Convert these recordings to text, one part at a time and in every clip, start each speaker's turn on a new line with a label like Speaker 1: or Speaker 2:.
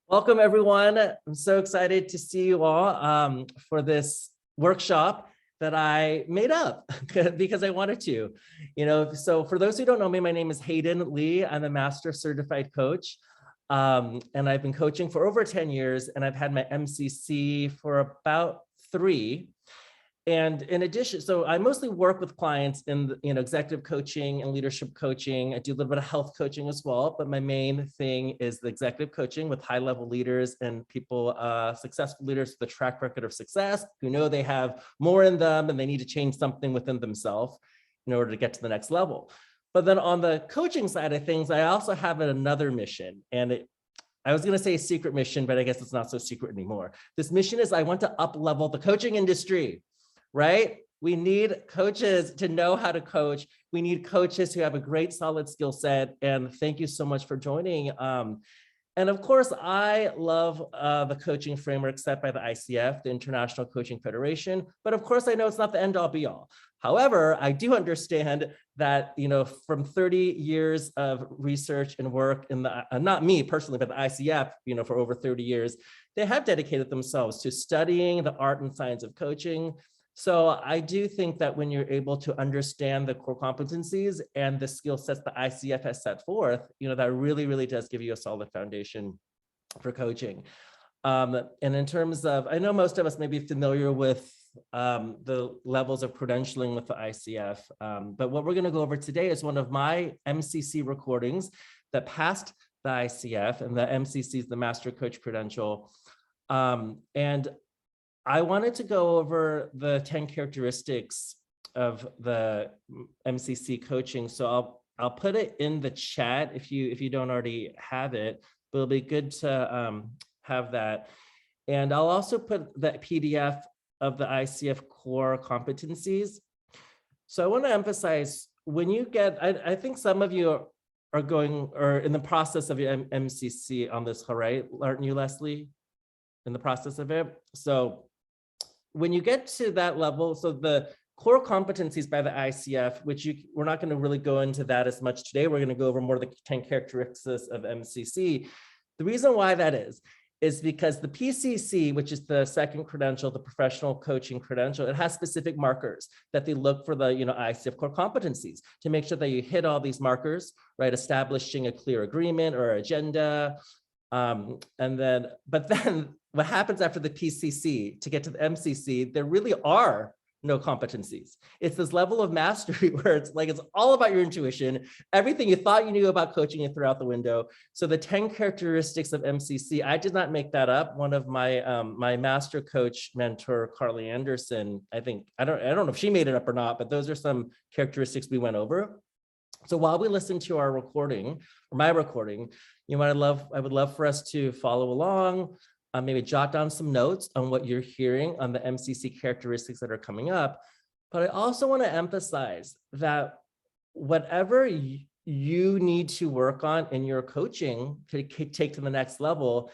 Speaker 1: Welcome, everyone. I'm so excited to see you all for this workshop that I made up because I wanted to. So for those who don't know me, my name is Hayden Lee. I'm a Master Certified Coach, and I've been coaching for over 10 years, and I've had my MCC for about 3. And in addition, so I mostly work with clients in executive coaching and leadership coaching. I do a little bit of health coaching as well, but my main thing is the executive coaching with high-level leaders and people, successful leaders with a track record of success who know they have more in them and they need to change something within themselves in order to get to the next level. But then on the coaching side of things, I also have another mission, and I was going to say a secret mission, but I guess it's not so secret anymore. This mission is I want to up-level the coaching industry. Right? We need coaches to know how to coach. We need coaches who have a great solid skill set. And thank you so much for joining. And of course, I love the coaching framework set by the ICF, the International Coaching Federation. But of course, I know it's not the end all be all. However, I do understand that, from 30 years of research and work in the, not me personally, but the ICF, for over 30 years, they have dedicated themselves to studying the art and science of coaching. So I do think that when you're able to understand the core competencies and the skill sets the ICF has set forth, that really, really does give you a solid foundation for coaching. And in terms of, I know most of us may be familiar with the levels of credentialing with the ICF, but what we're going to go over today is one of my MCC recordings that passed the ICF, and the MCC is the Master Coach Credential. And I wanted to go over the 10 characteristics of the MCC coaching. So I'll put it in the chat if you don't already have it, but it'll be good to have that. And I'll also put the PDF of the ICF core competencies. So I want to emphasize when you get, I think some of you are going or in the process of your MCC on this, right? Aren't you, Leslie, in the process of it? So when you get to that level, so the core competencies by the ICF, which we're not going to really go into that as much today. We're going to go over more of the 10 characteristics of MCC. The reason why that is because the PCC, which is the second credential, the professional coaching credential, it has specific markers that they look for the ICF core competencies to make sure that you hit all these markers, right? Establishing a clear agreement or agenda. But then what happens after the PCC to get to the MCC, there really are no competencies. It's this level of mastery where it's all about your intuition. Everything you thought you knew about coaching you threw out the window. So the 10 characteristics of MCC, I did not make that up. One of my my master coach mentor, Carly Anderson, I don't know if she made it up or not, but those are some characteristics we went over. So while we listen to our recording, or my recording, I would love for us to follow along, maybe jot down some notes on what you're hearing on the MCC characteristics that are coming up. But I also want to emphasize that whatever you need to work on in your coaching to take to the next level,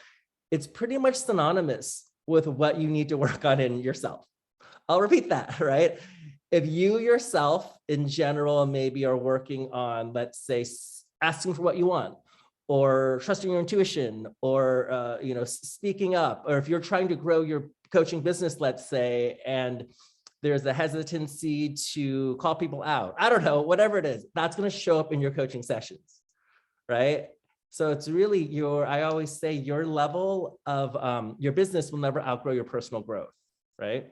Speaker 1: it's pretty much synonymous with what you need to work on in yourself. I'll repeat that, right? If you yourself in general maybe are working on, let's say, asking for what you want, or trusting your intuition, or speaking up, or if you're trying to grow your coaching business, let's say, and there's a hesitancy to call people out, I don't know, whatever it is, that's going to show up in your coaching sessions, right? So it's really I always say your level of your business will never outgrow your personal growth, right?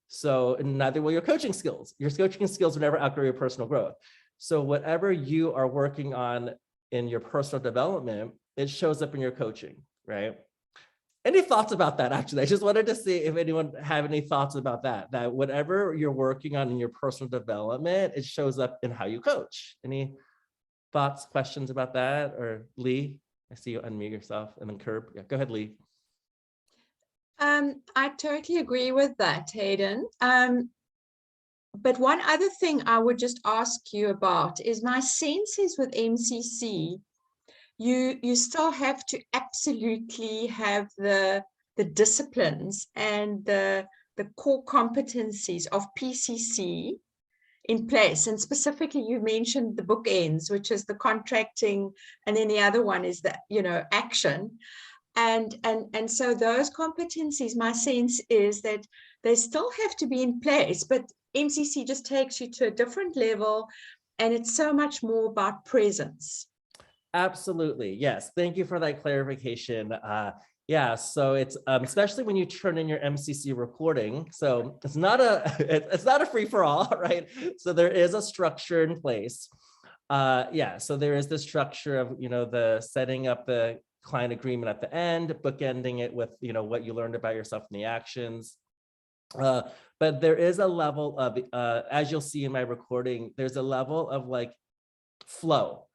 Speaker 1: So neither will your coaching skills. Your coaching skills will never outgrow your personal growth. So whatever you are working on in your personal development, it shows up in your coaching, right? Any thoughts about that? Actually, I just wanted to see if anyone have any thoughts about that whatever you're working on in your personal development, it shows up in how you coach. Any thoughts, questions about that? Or Lee, I see you unmute yourself, and then Curb. Yeah, go ahead, Lee.
Speaker 2: I totally agree with that, Hayden. But one other thing I would just ask you about is my sense is with MCC, you still have to absolutely have the disciplines and the core competencies of PCC in place. And specifically, you mentioned the bookends, which is the contracting, and then the other one is the action. And so those competencies, my sense is that they still have to be in place, but MCC just takes you to a different level, and it's so much more about presence.
Speaker 1: Absolutely. Yes. Thank you for that clarification. Yeah, so it's especially when you turn in your MCC recording. So it's not a free for all, right? So there is a structure in place. Yeah, so there is the structure of, the setting up the client agreement at the end, bookending it with, what you learned about yourself in the actions. But there is a level of, as you'll see in my recording, there's a level of like flow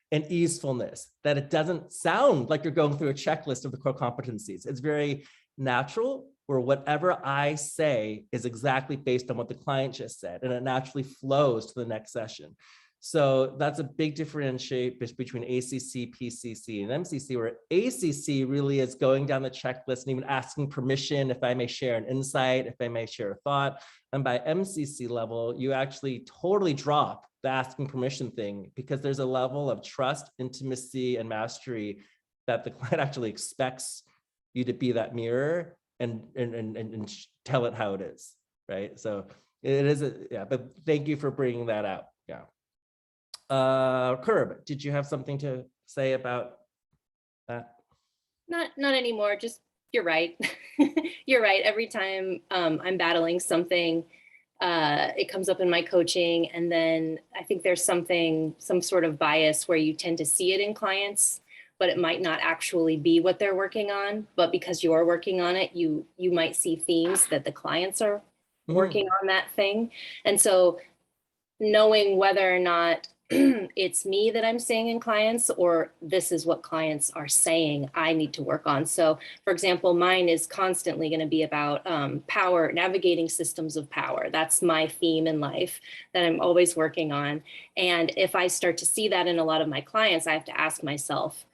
Speaker 1: and easefulness that it doesn't sound like you're going through a checklist of the core competencies. It's very natural, where whatever I say is exactly based on what the client just said, and it naturally flows to the next session. So that's a big differentiate between ACC, PCC, and MCC, where ACC really is going down the checklist and even asking permission if I may share an insight, if I may share a thought. And by MCC level, you actually totally drop the asking permission thing, because there's a level of trust, intimacy, and mastery that the client actually expects you to be that mirror and tell it how it is, right? So it is, yeah, but thank you for bringing that out. Yeah. Curb, did you have something to say about that?
Speaker 3: Not anymore. Just, you're right. You're right. Every time I'm battling something, it comes up in my coaching, and then I think there's some sort of bias where you tend to see it in clients, but it might not actually be what they're working on. But because you're working on it, you might see themes that the clients are working on that thing. And so knowing whether or not it's me that I'm saying in clients, or this is what clients are saying I need to work on. So for example, mine is constantly going to be about power, navigating systems of power. That's my theme in life that I'm always working on. And if I start to see that in a lot of my clients, I have to ask myself,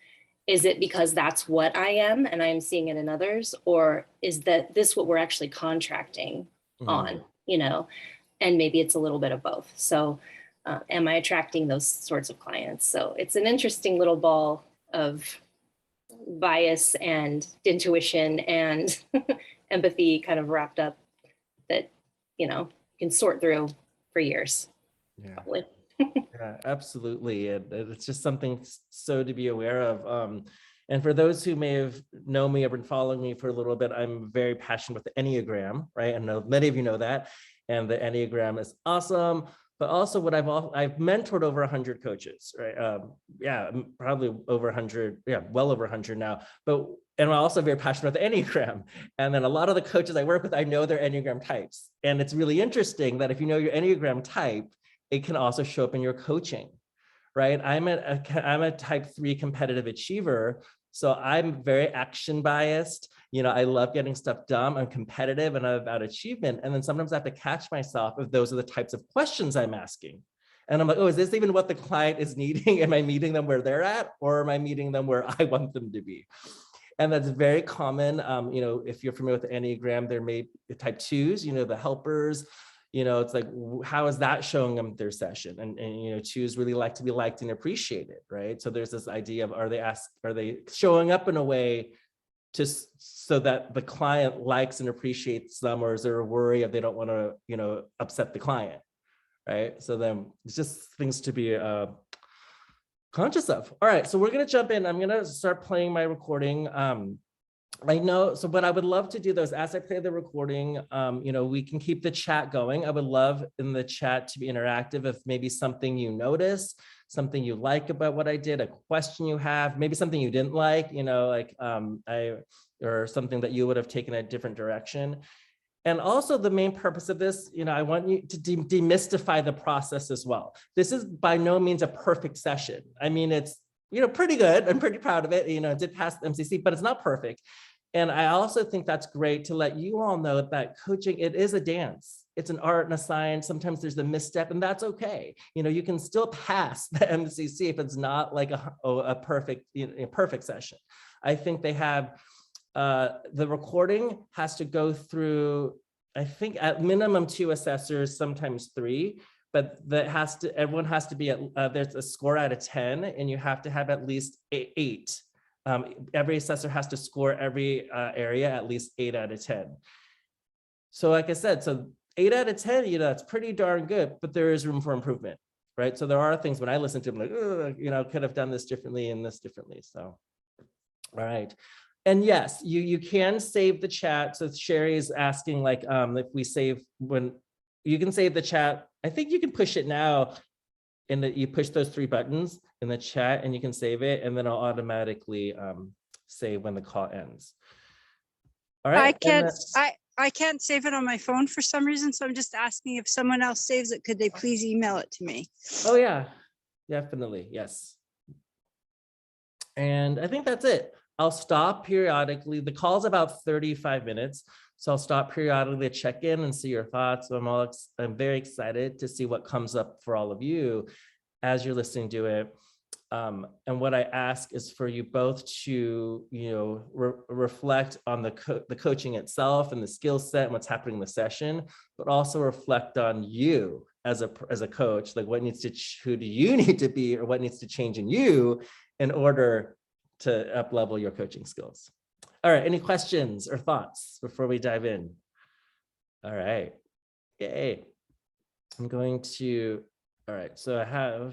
Speaker 3: is it because that's what I am and I'm seeing it in others? Or is this what we're actually contracting on, and maybe it's a little bit of both. So am I attracting those sorts of clients? So it's an interesting little ball of bias and intuition and empathy kind of wrapped up that, you can sort through for years.
Speaker 1: Yeah.
Speaker 3: Probably.
Speaker 1: Yeah, absolutely. And it's just something so to be aware of. And for those who may have known me or been following me for a little bit, I'm very passionate with the Enneagram, right? I know many of you know that. And the Enneagram is awesome. But also what I've mentored over 100 coaches, right? Yeah, probably over 100, yeah, well over 100 now. And I'm also very passionate about the Enneagram. And then a lot of the coaches I work with, I know their Enneagram types. And it's really interesting that if you know your Enneagram type, it can also show up in your coaching, right? I'm a type 3 competitive achiever. So I'm very action biased. I love getting stuff done. I'm competitive and I'm about achievement. And then sometimes I have to catch myself if those are the types of questions I'm asking. And I'm like, oh, is this even what the client is needing? Am I meeting them where they're at? Or am I meeting them where I want them to be? And that's very common. If you're familiar with the Enneagram, there may be type 2s, the helpers. It's like, how is that showing them their session? And 2s really like to be liked and appreciated, right? So there's this idea of, are they showing up in a way so that the client likes and appreciates them, or is there a worry of they don't want to, upset the client, right? So then it's just things to be conscious of. All right, so we're gonna jump in. I'm gonna start playing my recording. I know, so what I would love to do though is, as I play the recording, we can keep the chat going. I would love in the chat to be interactive. If maybe something you notice, something you like about what I did, a question you have, maybe something you didn't like, or something that you would have taken a different direction. And also the main purpose of this, I want you to demystify the process as well. This is by no means a perfect session. I mean, it's, pretty good. I'm pretty proud of it. It did pass the MCC, but it's not perfect. And I also think that's great to let you all know that coaching, it is a dance. It's an art and a science. Sometimes there's a misstep, and that's okay. You can still pass the MCC if it's not like a perfect session. I think they have, the recording has to go through, I think at minimum 2 assessors, sometimes 3, but everyone has to be at, there's a score out of 10, and you have to have at least 8 every assessor has to score every area at least 8 out of 10. So like I said, so 8 out of 10, you know, that's pretty darn good, but there is room for improvement, right? So there are things when I listen to them like, "Ugh," you know, could have done this differently and this differently. So, all right. And yes, you can save the chat. So Sherry is asking like, if we save when you can save the chat. I think you can push it now and that you push those 3 buttons in the chat and you can save it and then I'll automatically save when the call ends. All right.
Speaker 4: I can't save it on my phone for some reason. So I'm just asking if someone else saves it, could they please email it to me?
Speaker 1: Oh yeah, definitely. Yes. And I think that's it. I'll stop periodically. The call's about 35 minutes. So I'll stop periodically to check in and see your thoughts. I'm very excited to see what comes up for all of you as you're listening to it. And what I ask is for you both to, you know, reflect on the coaching itself and the skill set and what's happening in the session, but also reflect on you as a coach, like who do you need to be or what needs to change in you in order to up-level your coaching skills. All right, any questions or thoughts before we dive in? All right, yay. I'm going to, all right, so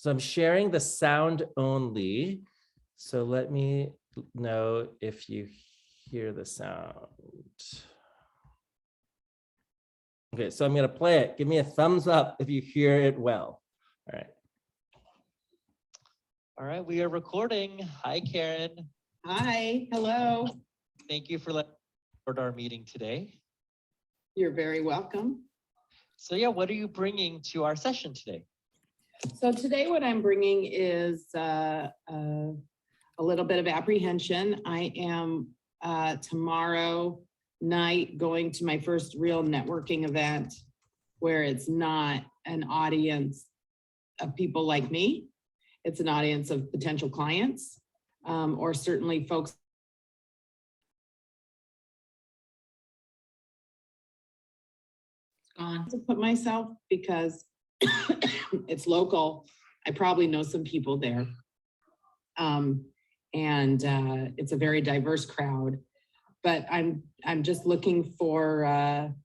Speaker 1: I'm sharing the sound only. So let me know if you hear the sound. Okay, so I'm gonna play it. Give me a thumbs up if you hear it well. All right.
Speaker 5: All right, we are recording. Hi, Karen.
Speaker 6: Hi, hello.
Speaker 5: Thank you for letting us record our meeting today.
Speaker 6: You're very welcome.
Speaker 5: So yeah, what are you bringing to our session today?
Speaker 6: So today what I'm bringing is a little bit of apprehension. I am tomorrow night going to my first real networking event where it's not an audience of people like me. It's an audience of potential clients or certainly folks to put myself because it's local. I probably know some people there. And it's a very diverse crowd, but I'm just looking for, I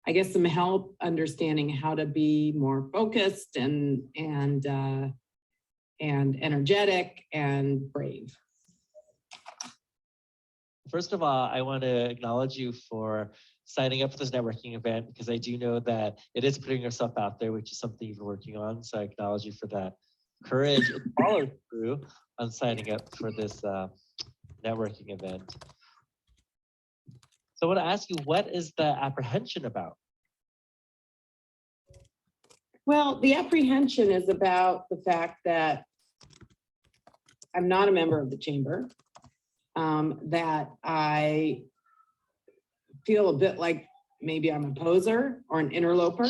Speaker 6: guess, some help understanding how to be more focused and energetic and brave.
Speaker 5: First of all, I want to acknowledge you for signing up for this networking event because I do know that it is putting yourself out there, which is something you've been working on. So I acknowledge you for that courage and follow through on signing up for this networking event. So I want to ask you, what is the apprehension about?
Speaker 6: Well, the apprehension is about the fact that I'm not a member of the chamber, that I feel a bit like maybe I'm a poser or an interloper,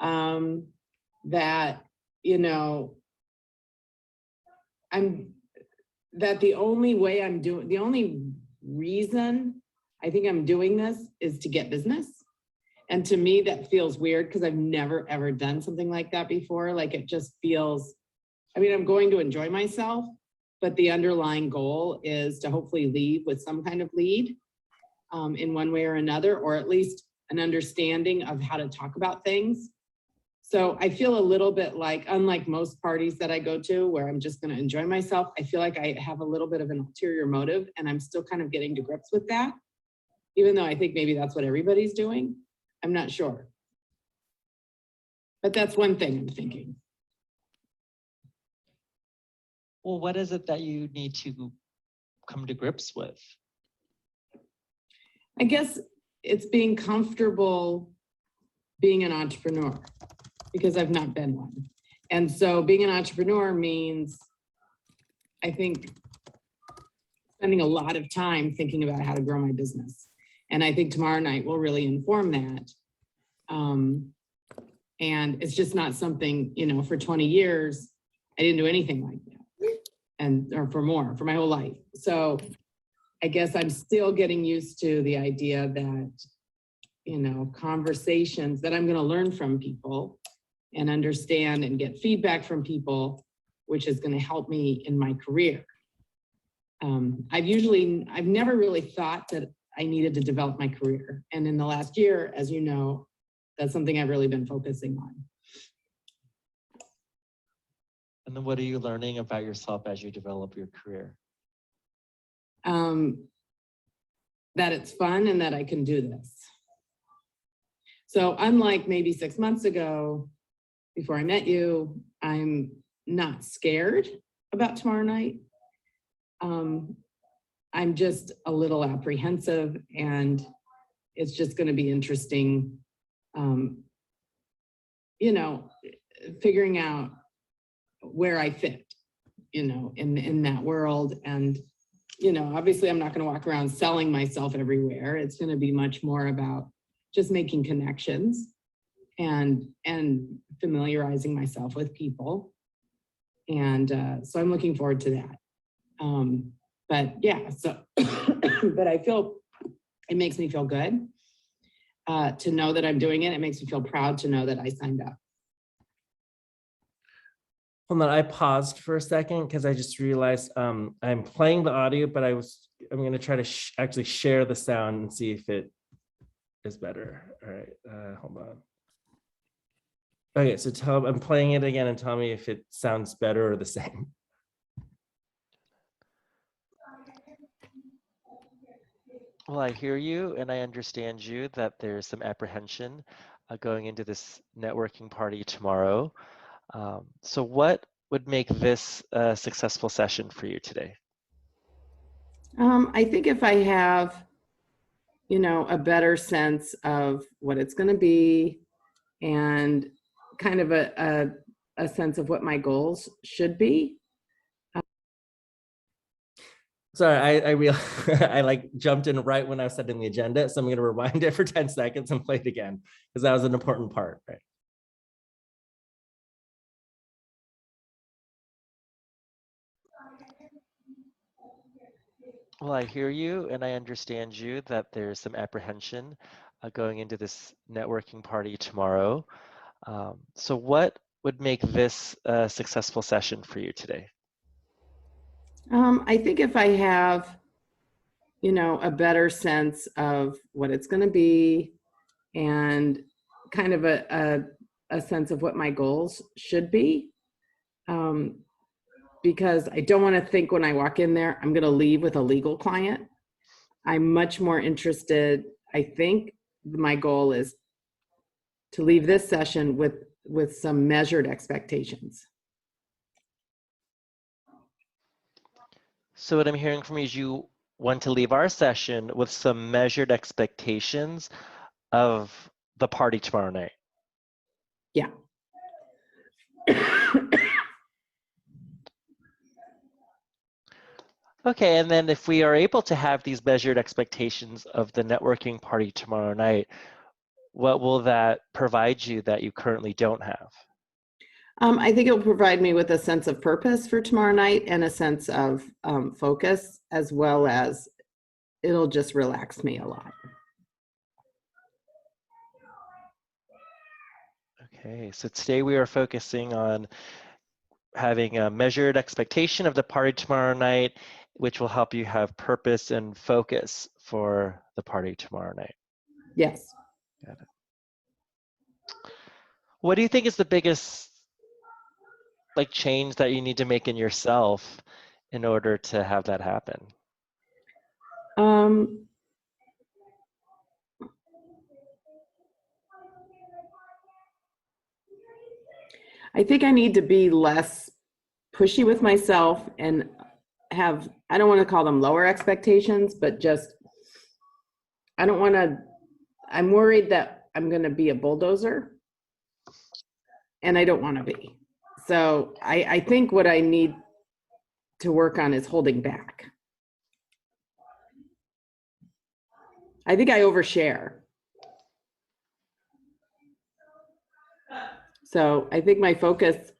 Speaker 6: that, you know, the only reason I think I'm doing this is to get business. And to me, that feels weird because I've never, ever done something like that before. Like it just feels, I mean, I'm going to enjoy myself, but the underlying goal is to hopefully leave with some kind of lead in one way or another, or at least an understanding of how to talk about things. So I feel a little bit like, unlike most parties that I go to where I'm just going to enjoy myself, I feel like I have a little bit of an ulterior motive and I'm still kind of getting to grips with that, even though I think maybe that's what everybody's doing. I'm not sure. But that's one thing I'm thinking.
Speaker 5: Well, what is it that you need to come to grips with?
Speaker 6: I guess it's being comfortable being an entrepreneur because I've not been one. And so being an entrepreneur means, I think, spending a lot of time thinking about how to grow my business. And I think tomorrow night will really inform that. And it's just not something, you know, for 20 years, I didn't do anything like that. Or for my whole life. So I guess I'm still getting used to the idea that, you know, conversations that I'm going to learn from people and understand and get feedback from people, which is going to help me in my career. I've never really thought that I needed to develop my career. And in the last year, as you know, that's something I've really been focusing on.
Speaker 5: And then what are you learning about yourself as you develop your career?
Speaker 6: That it's fun and that I can do this. So unlike maybe 6 months ago, before I met you, I'm not scared about tomorrow night. I'm just a little apprehensive, and it's just going to be interesting, you know, figuring out where I fit, you know, in that world. And, you know, obviously I'm not going to walk around selling myself everywhere. It's going to be much more about just making connections and familiarizing myself with people. And so I'm looking forward to that. But yeah, so, but I feel, it makes me feel good to know that I'm doing it. It makes me feel proud to know that I signed up.
Speaker 1: Hold on, I paused for a second because I just realized I'm playing the audio, but I'm going to try to actually share the sound and see if it is better. All right, hold on. Okay, so I'm playing it again and tell me if it sounds better or the same.
Speaker 5: Well, I hear you and I understand you that there's some apprehension going into this networking party tomorrow. So what would make this a successful session for you today?
Speaker 6: I think if I have, you know, a better sense of what it's going to be and kind of a sense of what my goals should be.
Speaker 1: Sorry, I realized I like jumped in right when I was setting the agenda. So I'm going to rewind it for 10 seconds and play it again because that was an important part, right?
Speaker 5: Well, I hear you and I understand you that there's some apprehension going into this networking party tomorrow. So what would make this a successful session for you today?
Speaker 6: I think if I have, you know, a better sense of what it's going to be and kind of a sense of what my goals should be. Because I don't want to think when I walk in there, I'm going to leave with a legal client. I'm much more interested. I think my goal is to leave this session with some measured expectations.
Speaker 5: So what I'm hearing from you is you want to leave our session with some measured expectations of the party tomorrow night.
Speaker 6: Yeah.
Speaker 5: Okay, and then if we are able to have these measured expectations of the networking party tomorrow night, what will that provide you that you currently don't have?
Speaker 6: I think it'll provide me with a sense of purpose for tomorrow night and a sense of focus, as well as it'll just relax me a lot.
Speaker 5: Okay, so today we are focusing on having a measured expectation of the party tomorrow night, which will help you have purpose and focus for the party tomorrow night.
Speaker 6: Yes.
Speaker 5: Got it. What do you think is the biggest change that you need to make in yourself in order to have that happen?
Speaker 6: I think I need to be less pushy with myself and have, I don't want to call them lower expectations, but just, I don't want to, I'm worried that I'm going to be a bulldozer and I don't want to be. So I think what I need to work on is holding back. I think I overshare. So I think my focus,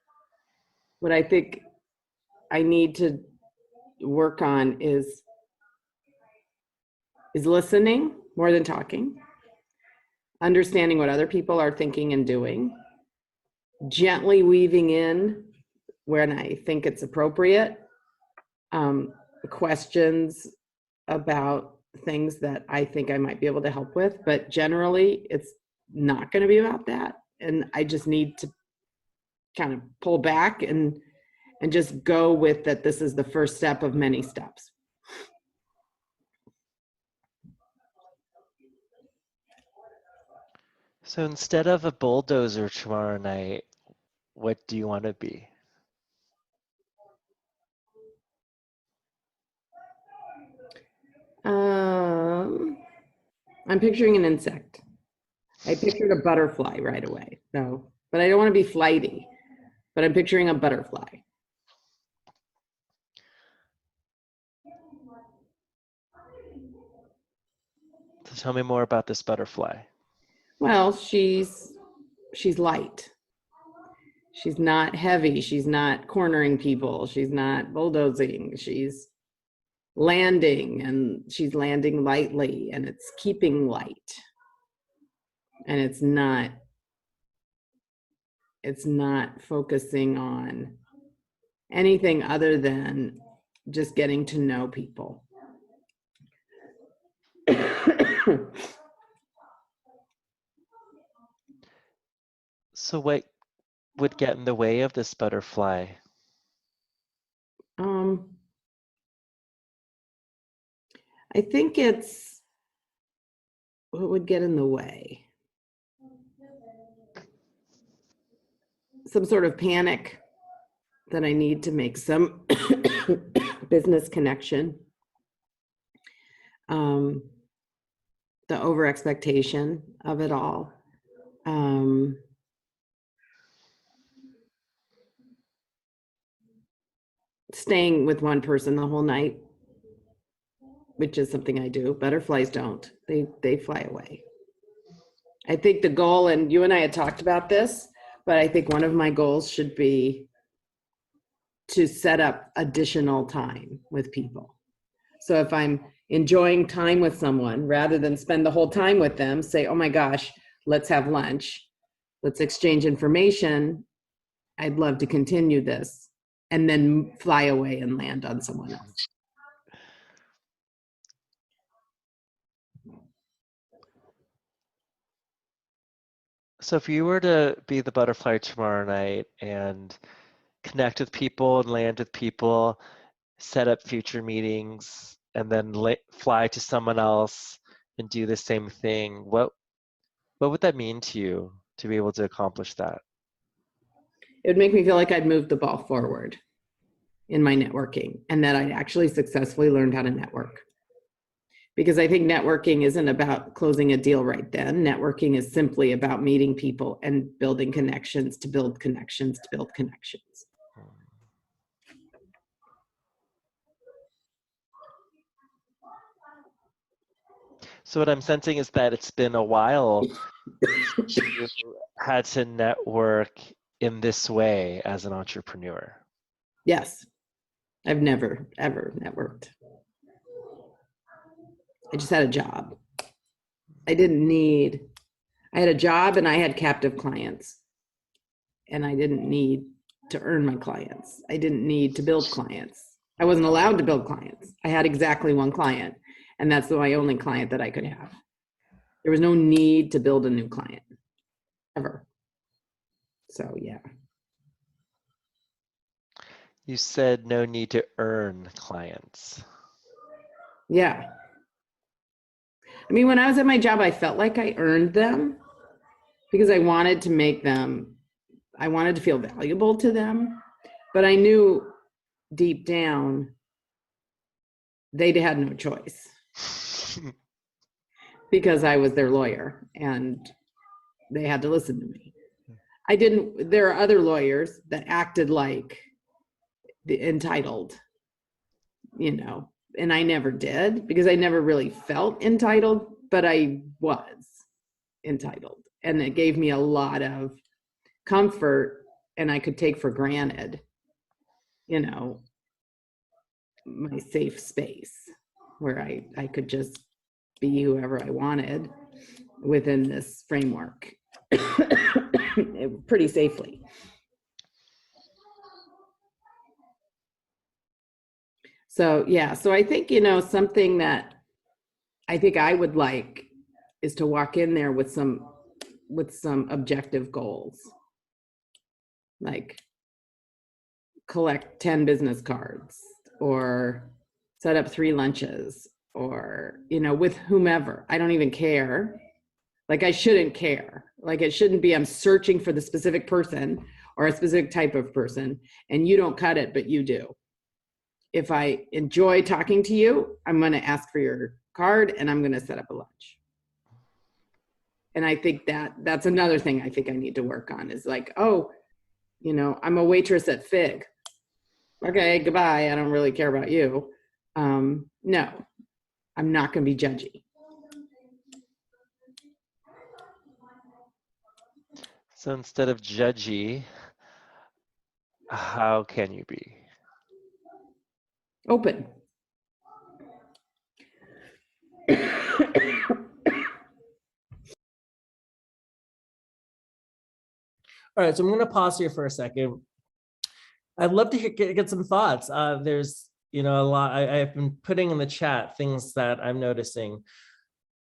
Speaker 6: what I think I need to work on is listening more than talking, understanding what other people are thinking and doing, gently weaving in when I think it's appropriate, questions about things that I think I might be able to help with, but generally it's not going to be about that. And I just need to kind of pull back and just go with that. This is the first step of many steps.
Speaker 5: So instead of a bulldozer tomorrow night, what do you want to be?
Speaker 6: I'm picturing an insect. I pictured a butterfly right away. No, but I don't want to be flighty, but I'm picturing a butterfly.
Speaker 5: So tell me more about this butterfly.
Speaker 6: Well, she's light. She's not heavy. She's not cornering people. She's not bulldozing. She's landing, and she's landing lightly, and it's keeping light. And it's not focusing on anything other than just getting to know people.
Speaker 5: So what would get in the way of this butterfly?
Speaker 6: I think it's what would get in the way. Some sort of panic that I need to make some business connection. The over expectation of it all. Staying with one person the whole night, which is something I do. Butterflies don't. They fly away. I think the goal, and you and I had talked about this, but I think one of my goals should be to set up additional time with people. So if I'm enjoying time with someone, rather than spend the whole time with them, say, oh my gosh, let's have lunch. Let's exchange information. I'd love to continue this, and then fly away and land on someone else.
Speaker 5: So if you were to be the butterfly tomorrow night and connect with people and land with people, set up future meetings, and then fly to someone else and do the same thing, what would that mean to you to be able to accomplish that?
Speaker 6: It would make me feel like I'd moved the ball forward in my networking, and that I'd actually successfully learned how to network. Because I think networking isn't about closing a deal right then. Networking is simply about meeting people and building connections to build connections to build connections.
Speaker 5: So what I'm sensing is that it's been a while you had to network in this way as an entrepreneur.
Speaker 6: Yes, I've never, ever networked. I just had a job. I had a job and I had captive clients. And I didn't need to earn my clients. I didn't need to build clients. I wasn't allowed to build clients. I had exactly one client, and that's my only client that I could have. There was no need to build a new client, ever. So, yeah.
Speaker 5: You said no need to earn clients.
Speaker 6: Yeah. I mean, when I was at my job, I felt like I earned them because I wanted to make them, I wanted to feel valuable to them, but I knew deep down they had no choice because I was their lawyer and they had to listen to me. There are other lawyers that acted like the entitled, and I never did because I never really felt entitled, but I was entitled. And it gave me a lot of comfort, and I could take for granted, my safe space where I could just be whoever I wanted within this framework pretty safely. So, yeah, so I think, something that I think I would like is to walk in there with some objective goals. Like collect 10 business cards or set up 3 lunches or, with whomever. I don't even care. Like I shouldn't care. Like it shouldn't be I'm searching for the specific person or a specific type of person and you don't cut it, but you do. If I enjoy talking to you, I'm going to ask for your card and I'm going to set up a lunch. And I think that's another thing I think I need to work on is like, oh, I'm a waitress at Fig. Okay, goodbye. I don't really care about you. No, I'm not going to be judgy.
Speaker 7: So instead of judgy, how can you be?
Speaker 6: Open.
Speaker 1: All right, so I'm going to pause here for a second. I'd love to get some thoughts. There's, a lot I've been putting in the chat, things that I'm noticing.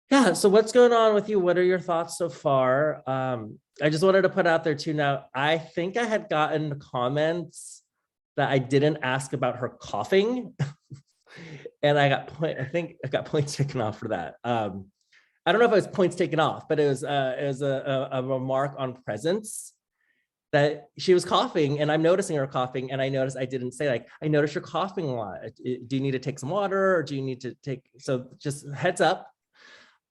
Speaker 1: Yeah, so what's going on with you? What are your thoughts so far? I just wanted to put out there too now, I think I had gotten comments that I didn't ask about her coughing. And I think I got points taken off for that. I don't know if it was points taken off, but it was a remark on presence that she was coughing and I'm noticing her coughing and I noticed I didn't say like, I noticed you're coughing a lot. Do you need to take some water or do you need to so just heads up.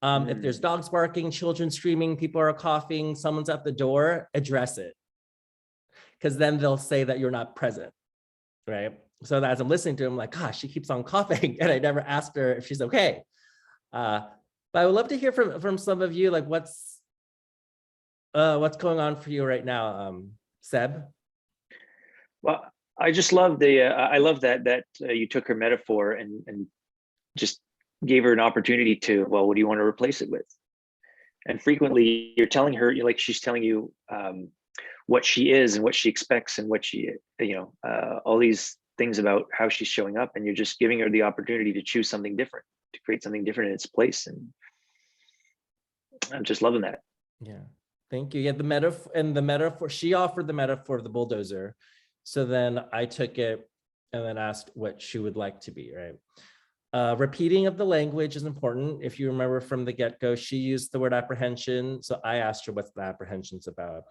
Speaker 1: If there's dogs barking, children screaming, people are coughing, someone's at the door, address it. Because then they'll say that you're not present, right? So as I'm listening to him, like, gosh, she keeps on coughing and I never asked her if she's okay. But I would love to hear from some of you, like what's going on for you right now, Seb?
Speaker 8: Well, I just love I love that you took her metaphor and just gave her an opportunity to, well, what do you want to replace it with? And frequently you're telling her, she's telling you what she is and what she expects and what she, all these things about how she's showing up, and you're just giving her the opportunity to choose something different, to create something different in its place. And I'm just loving that.
Speaker 1: Yeah, thank you. Yeah, the metaphor, she offered the metaphor of the bulldozer. So then I took it and then asked what she would like to be, right? Repeating of the language is important. If you remember from the get-go, she used the word apprehension. So I asked her what's the apprehensions about.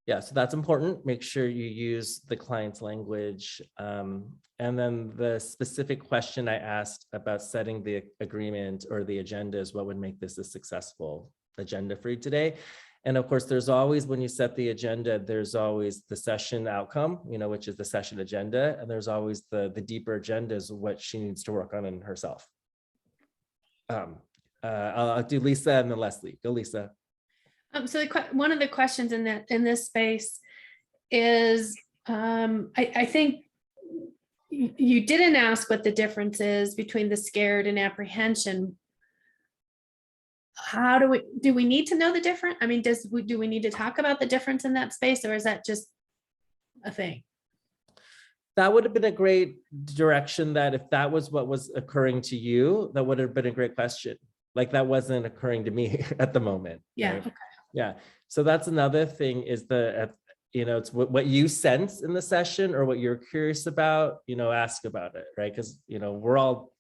Speaker 1: Yeah, so that's important. Make sure you use the client's language. And then the specific question I asked about setting the agreement or the agenda is what would make this a successful agenda for you today. And of course, there's always, when you set the agenda, there's always the session outcome, which is the session agenda. And there's always the deeper agenda is what she needs to work on in herself. I'll do Lisa and then Leslie. Go, Lisa.
Speaker 9: So one of the questions in this space is, I think you didn't ask what the difference is between the scared and apprehension. How do we need to know the difference? I mean, do we need to talk about the difference in that space, or is that just a thing?
Speaker 1: That would have been a great direction, that if that was what was occurring to you, that would have been a great question. Like that wasn't occurring to me at the moment.
Speaker 9: Yeah.
Speaker 1: Right?
Speaker 9: Okay.
Speaker 1: Yeah. So that's another thing is it's what you sense in the session or what you're curious about, ask about it, right? Because, we're all,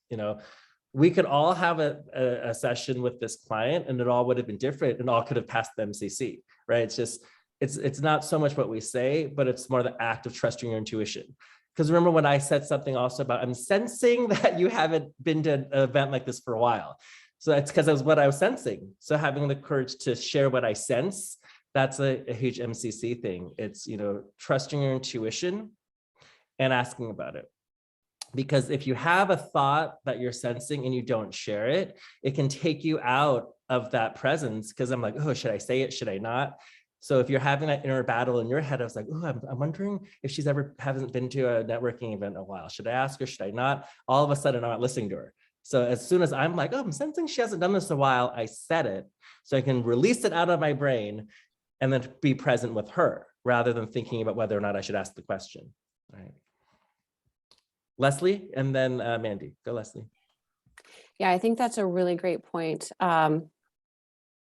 Speaker 1: we could all have a session with this client and it all would have been different and all could have passed the MCC, right? It's just, it's not so much what we say, but it's more the act of trusting your intuition. Because remember when I said something also about, I'm sensing that you haven't been to an event like this for a while. So it's because that was what I was sensing. So having the courage to share what I sense, that's a huge MCC thing. It's, trusting your intuition and asking about it. Because if you have a thought that you're sensing and you don't share it, it can take you out of that presence. Because I'm like, oh, should I say it? Should I not? So if you're having that inner battle in your head, I was like, oh, I'm wondering if she's hasn't been to a networking event in a while. Should I ask her? Should I not? All of a sudden, I'm not listening to her. So as soon as I'm like, oh, I'm sensing she hasn't done this in a while, I said it so I can release it out of my brain and then be present with her. rather than thinking about whether or not I should ask the question. All right. Leslie, and then Mandy. Go, Leslie.
Speaker 10: Yeah, I think that's a really great point,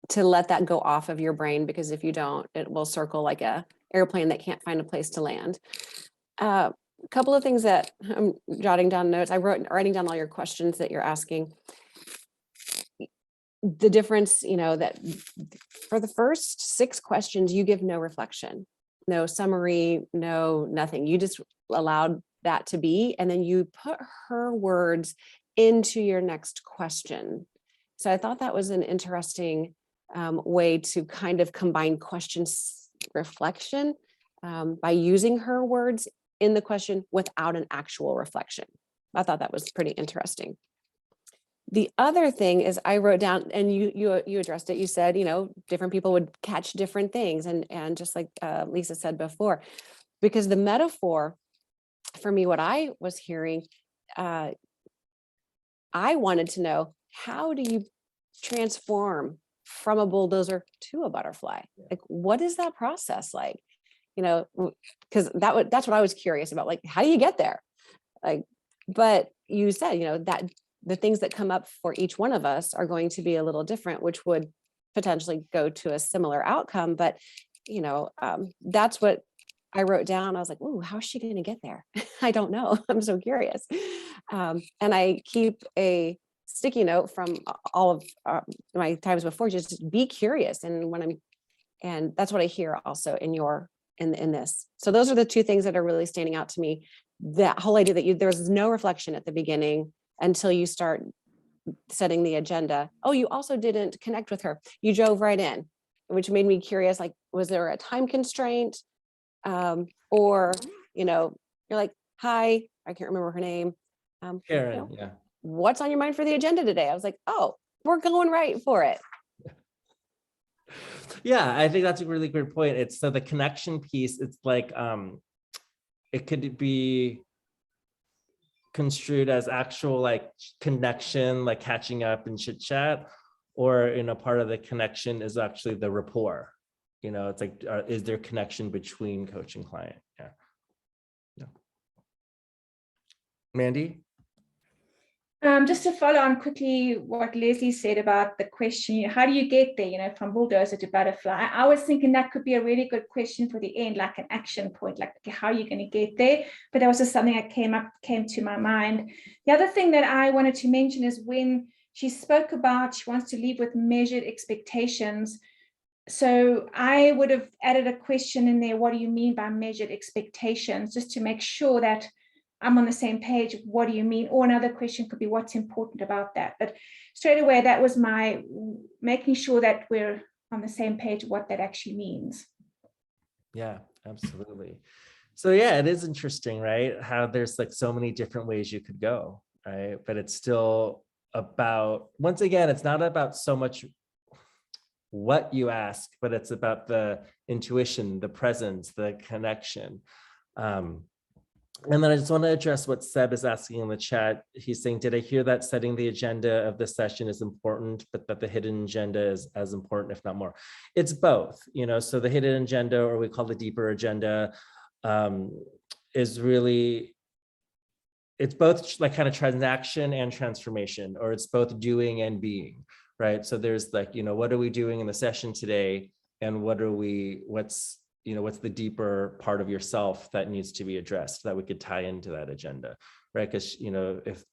Speaker 10: to let that go off of your brain, because if you don't, it will circle like a airplane that can't find a place to land. A couple of things that I'm jotting down notes. Writing down all your questions that you're asking. The difference, that for the first 6 questions, you give no reflection, no summary, no nothing. You just allowed that to be, and then you put her words into your next question. So I thought that was an interesting way to kind of combine questions reflection by using her words in the question without an actual reflection. I thought that was pretty interesting. The other thing is I wrote down, and you addressed it. You said, different people would catch different things, and just like Lisa said before, because the metaphor for me, what I was hearing, I wanted to know, how do you transform from a bulldozer to a butterfly? Like, what is that process like? Because that's what I was curious about. Like, how do you get there? Like, but you said, that the things that come up for each one of us are going to be a little different, which would potentially go to a similar outcome. But, that's what I wrote down. I was like, ooh, how's she going to get there? I don't know. I'm so curious. And I keep a sticky note from all of my times before, just be curious. And that's what I hear also in this. So those are the 2 things that are really standing out to me. That whole idea that there's no reflection at the beginning until you start setting the agenda. Oh, you also didn't connect with her. You drove right in, which made me curious, like, was there a time constraint? Or, you're like, hi, I can't remember her name.
Speaker 1: Karen, yeah.
Speaker 10: What's on your mind for the agenda today? I was like, oh, we're going right for it.
Speaker 1: Yeah, I think that's a really good point. It's so the connection piece, it's like, it could be construed as actual like connection, like catching up and chit chat, or part of the connection is actually the rapport. It's like, is there connection between coach and client? Yeah. Mandy?
Speaker 11: Just to follow on quickly what Leslie said about the question, how do you get there, from bulldozer to butterfly? I was thinking that could be a really good question for the end, like an action point, like, okay, how are you going to get there? But that was just something that came to my mind. The other thing that I wanted to mention is when she spoke about she wants to leave with measured expectations. So I would have added a question in there. What do you mean by measured expectations? Just to make sure that I'm on the same page. What do you mean? Or another question could be, what's important about that? But straight away, that was my making sure that we're on the same page, what that actually means.
Speaker 1: Yeah, absolutely. So yeah, it is interesting, right? How there's like so many different ways you could go, right? But it's still about, once again, it's not about so much what you ask, but it's about the intuition, the presence, the connection. And then I just want to address what Seb is asking in the chat. He's saying, did I hear that setting the agenda of the session is important, but that the hidden agenda is as important, if not more? It's both, so the hidden agenda, or we call the deeper agenda, is really, it's both like kind of transaction and transformation, or it's both doing and being, right? So there's like, what are we doing in the session today? And what's the deeper part of yourself that needs to be addressed that we could tie into that agenda, right? Because, if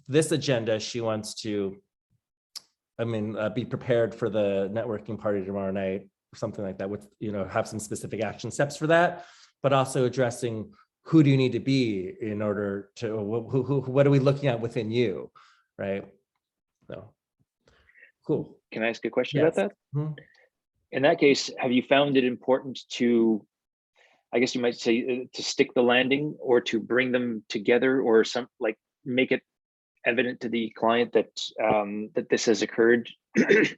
Speaker 1: this agenda, she wants to, be prepared for the networking party tomorrow night, or something like that, with, have some specific action steps for that, but also addressing who do you need to be in order to, what are we looking at within you, right? So, cool.
Speaker 8: Can I ask a question
Speaker 1: Yes.
Speaker 8: about that?
Speaker 1: Mm-hmm.
Speaker 8: In that case, have you found it important to, I guess you might say, to stick the landing, or to bring them together, or make it evident to the client that that this has occurred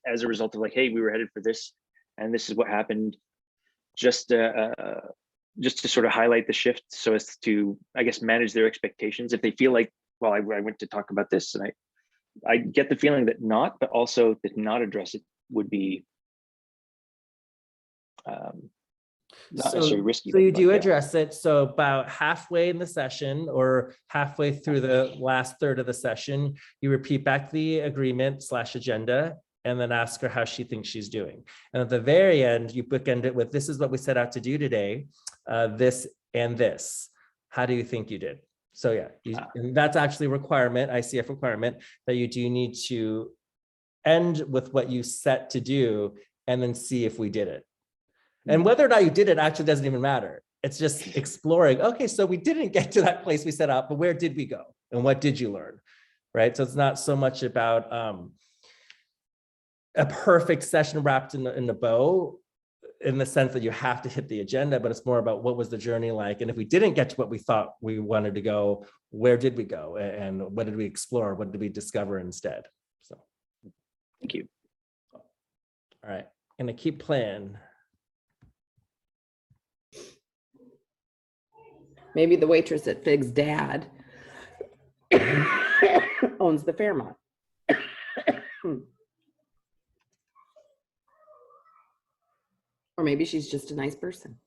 Speaker 8: as a result of, like, hey, we were headed for this, and this is what happened, just to sort of highlight the shift, so as to, I guess, manage their expectations if they feel like, well, I went to talk about this, and I get the feeling that not, but also that not address it would be not necessarily risky.
Speaker 1: So you
Speaker 8: but
Speaker 1: do
Speaker 8: yeah.
Speaker 1: address it. So about halfway in the session or halfway through the last third of the session, you repeat back the agreement / agenda and then ask her how she thinks she's doing. And at the very end, you bookend it with, this is what we set out to do today, this and this. How do you think you did? So yeah, and that's actually a requirement, ICF requirement, that you do need to end with what you set to do and then see if we did it. And whether or not you did it actually doesn't even matter. It's just exploring, okay, so we didn't get to that place we set out, but where did we go? And what did you learn, right? So it's not so much about a perfect session wrapped in a bow, in the sense that you have to hit the agenda, but it's more about what was the journey like? And if we didn't get to what we thought we wanted to go, where did we go? And what did we explore? What did we discover instead? So.
Speaker 8: Thank you.
Speaker 1: All right, gonna keep playing.
Speaker 6: Maybe the waitress at Fig's dad owns the Fairmont. Or maybe she's just a nice person.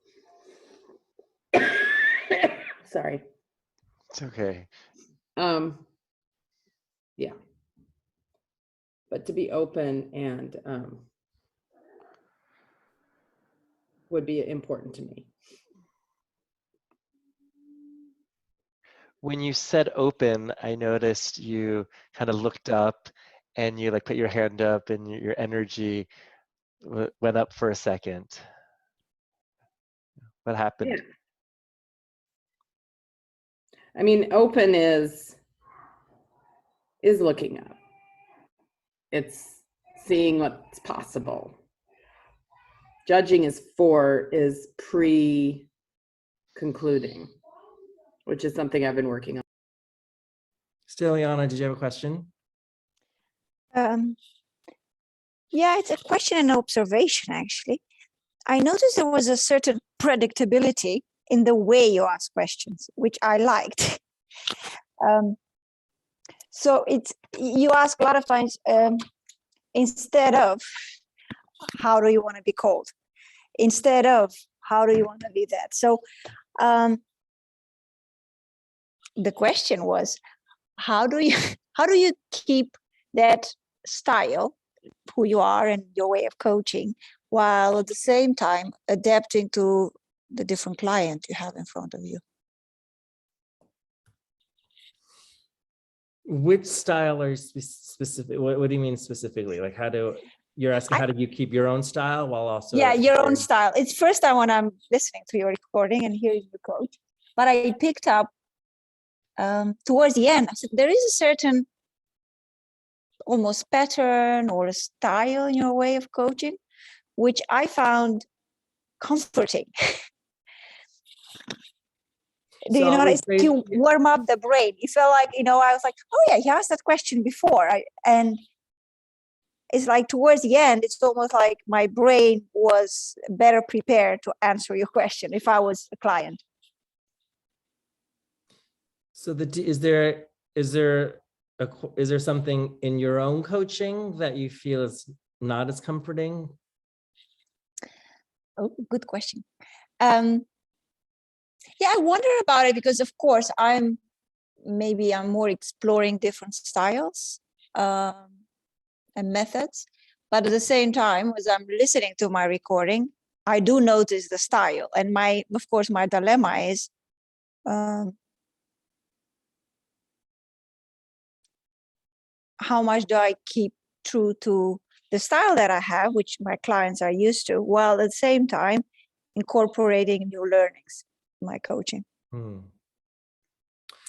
Speaker 6: Sorry.
Speaker 7: It's okay.
Speaker 6: Yeah. But to be open and would be important to me.
Speaker 7: When you said open, I noticed you kind of looked up and you like put your hand up and your energy went up for a second. What happened?
Speaker 6: Yeah. I mean, open is looking up. It's seeing what's possible. Judging is pre-concluding, which is something I've been working on.
Speaker 1: Still, Liana, did you have a question?
Speaker 12: Yeah, it's a question and observation, actually. I noticed there was a certain predictability in the way you ask questions, which I liked. So you ask a lot of times, instead of, how do you want to be called? Instead of, how do you want to be that? So the question was, how do you keep that style, who you are and your way of coaching, while at the same time adapting to the different client you have in front of you?
Speaker 1: Which style are you specific? What do you mean specifically? Like you're asking how do you keep your own style while also?
Speaker 12: Yeah, your own style. It's first time when I'm listening to your recording and hearing you coach, but I picked up towards the end, I said, there is a certain almost pattern or a style in your way of coaching, which I found comforting. Do you know, it's like you warm up the brain. You feel like, I was like, oh yeah, he asked that question before. And it's like towards the end, it's almost like my brain was better prepared to answer your question if I was a client.
Speaker 1: So is there something in your own coaching that you feel is not as comforting?
Speaker 12: Oh, good question. Yeah, I wonder about it because, of course, I'm more exploring different styles and methods. But at the same time, as I'm listening to my recording, I do notice the style. And of course, my dilemma is how much do I keep true to the style that I have, which my clients are used to, while at the same time incorporating new learnings in my coaching.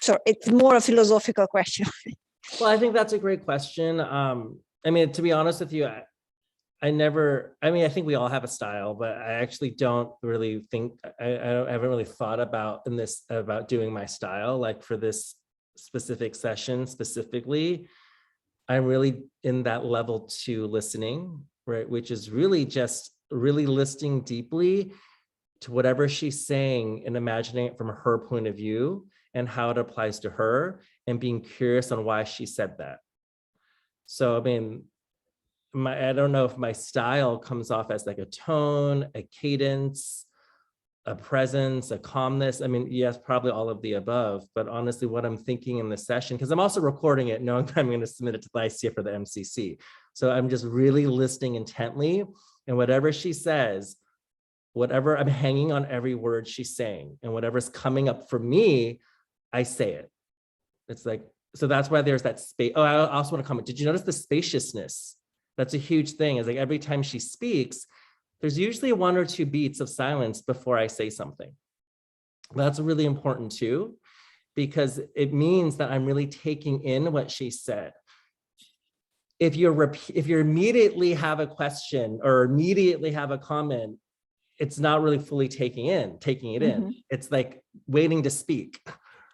Speaker 12: So it's more a philosophical question.
Speaker 1: Well, I think that's a great question. I mean, to be honest with you, I think we all have a style, but I actually don't really think, I haven't really thought about doing my style, like for this specific session specifically. I'm really in that level 2 listening, right? Which is really just really listening deeply to whatever she's saying and imagining it from her point of view and how it applies to her and being curious on why she said that. So, I mean, I don't know if my style comes off as like a tone, a cadence, a presence, a calmness. I mean, yes, probably all of the above, but honestly, what I'm thinking in the session, because I'm also recording it, knowing that I'm going to submit it to the ICF for the MCC. So I'm just really listening intently, and whatever she says, whatever, I'm hanging on every word she's saying, and whatever's coming up for me, I say it. It's like, so that's why there's that space. Oh, I also want to comment. Did you notice the spaciousness? That's a huge thing. Is like every time she speaks, there's usually 1 or 2 beats of silence before I say something. That's really important too, because it means that I'm really taking in what she said. If you immediately have a question or immediately have a comment, it's not really fully taking it in. It's like waiting to speak,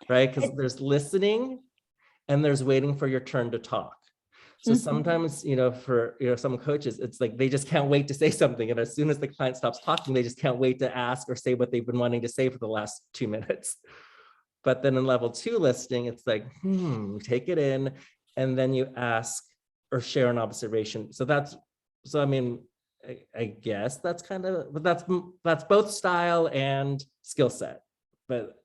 Speaker 1: right? Because there's listening and there's waiting for your turn to talk. So sometimes, for some coaches, it's like they just can't wait to say something. And as soon as the client stops talking, they just can't wait to ask or say what they've been wanting to say for the last 2 minutes. But then in level 2 listening, it's like, take it in, and then you ask or share an observation. So I mean, I guess that's kind of, but that's both style and skill set. But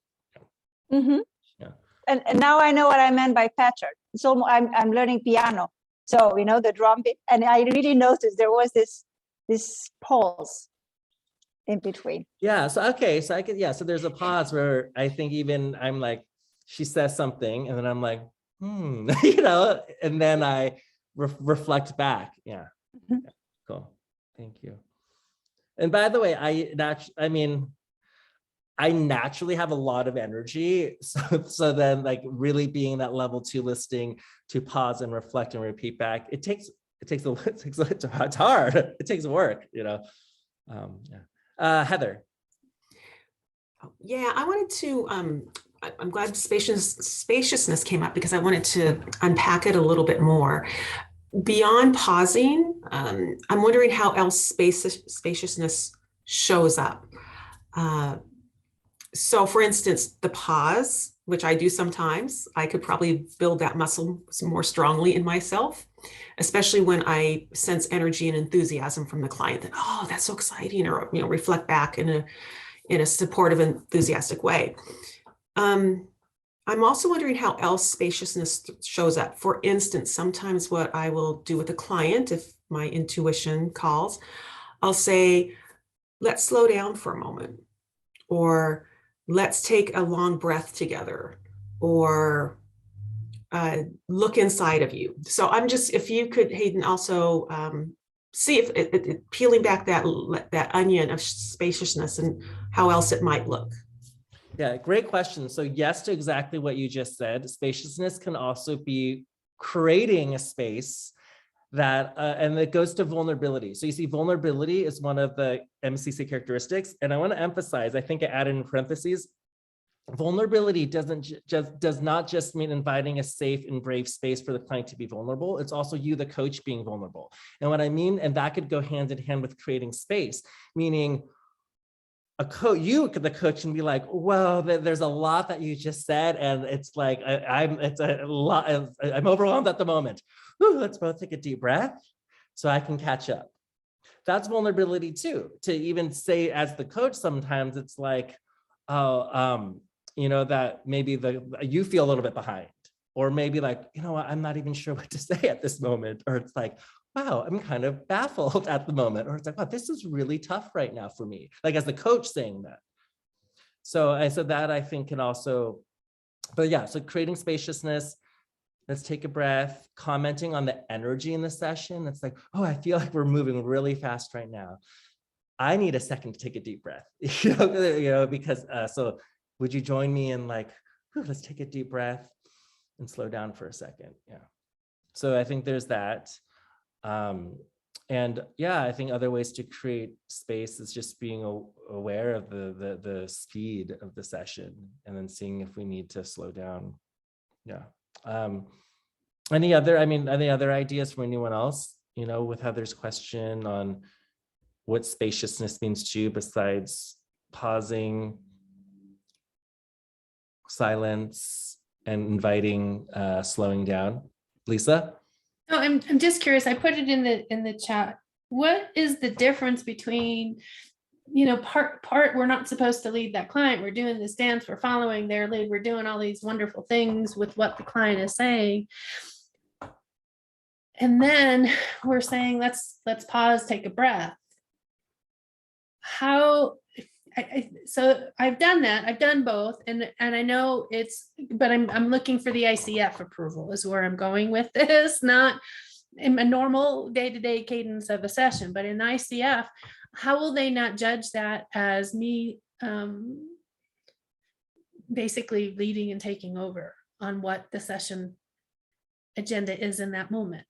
Speaker 12: Yeah. And now I know what I meant by pattern. So I'm learning piano. So, the drum beat, and I really noticed there was this pause in between.
Speaker 1: Yeah. So, okay. So so there's a pause where I think even I'm like, she says something and then I'm like, and then I reflect back. Yeah. Yeah. Cool. Thank you. And by the way, I naturally have a lot of energy. So then like really being that level 2 listening to pause and reflect and repeat back, it's hard. It takes work, Heather.
Speaker 13: Yeah, I wanted to, I'm glad spaciousness came up because I wanted to unpack it a little bit more. Beyond pausing, I'm wondering how else spaciousness shows up. So for instance, the pause, which I do sometimes, I could probably build that muscle more strongly in myself, especially when I sense energy and enthusiasm from the client that, oh, that's so exciting, or, reflect back in a supportive, enthusiastic way. I'm also wondering how else spaciousness shows up. For instance, sometimes what I will do with a client, if my intuition calls, I'll say, let's slow down for a moment, or let's take a long breath together, or look inside of you. So I'm just, if you could, Hayden, also see if peeling back that onion of spaciousness and how else it might look.
Speaker 1: Yeah, great question. So yes to exactly what you just said. Spaciousness can also be creating a space that, and it goes to vulnerability. So you see, vulnerability is one of the MCC characteristics. And I want to emphasize, I think I added in parentheses, vulnerability does not just mean inviting a safe and brave space for the client to be vulnerable. It's also you, the coach, being vulnerable. And what I mean, and that could go hand in hand with creating space, meaning the coach can be like, well, there's a lot that you just said, and it's like I'm overwhelmed at the moment. Whew, let's both take a deep breath so I can catch up. That's vulnerability too. To even say as the coach, sometimes it's like, that maybe you feel a little bit behind, or maybe like, I'm not even sure what to say at this moment, or it's like, wow, I'm kind of baffled at the moment. Or it's like, wow, this is really tough right now for me. Like as the coach saying that. So I said that I think can also, but yeah, so creating spaciousness, let's take a breath, commenting on the energy in the session. It's like, oh, I feel like we're moving really fast right now. I need a second to take a deep breath, because so would you join me in like, let's take a deep breath and slow down for a second. Yeah. So I think there's that. And yeah, I think other ways to create space is just being aware of the speed of the session and then seeing if we need to slow down. Yeah. Any other ideas from anyone else, with Heather's question on what spaciousness means to you besides pausing, silence, and inviting slowing down? Lisa?
Speaker 9: No, I'm just curious. I put it in the chat. What is the difference between we're not supposed to lead that client. We're doing this dance, we're following their lead, we're doing all these wonderful things with what the client is saying. And then we're saying, let's pause, take a breath. So I've done that. I've done both. And I know but I'm looking for the ICF approval is where I'm going with this, not in a normal day-to-day cadence of a session, but in ICF, how will they not judge that as me basically leading and taking over on what the session agenda is in that moment?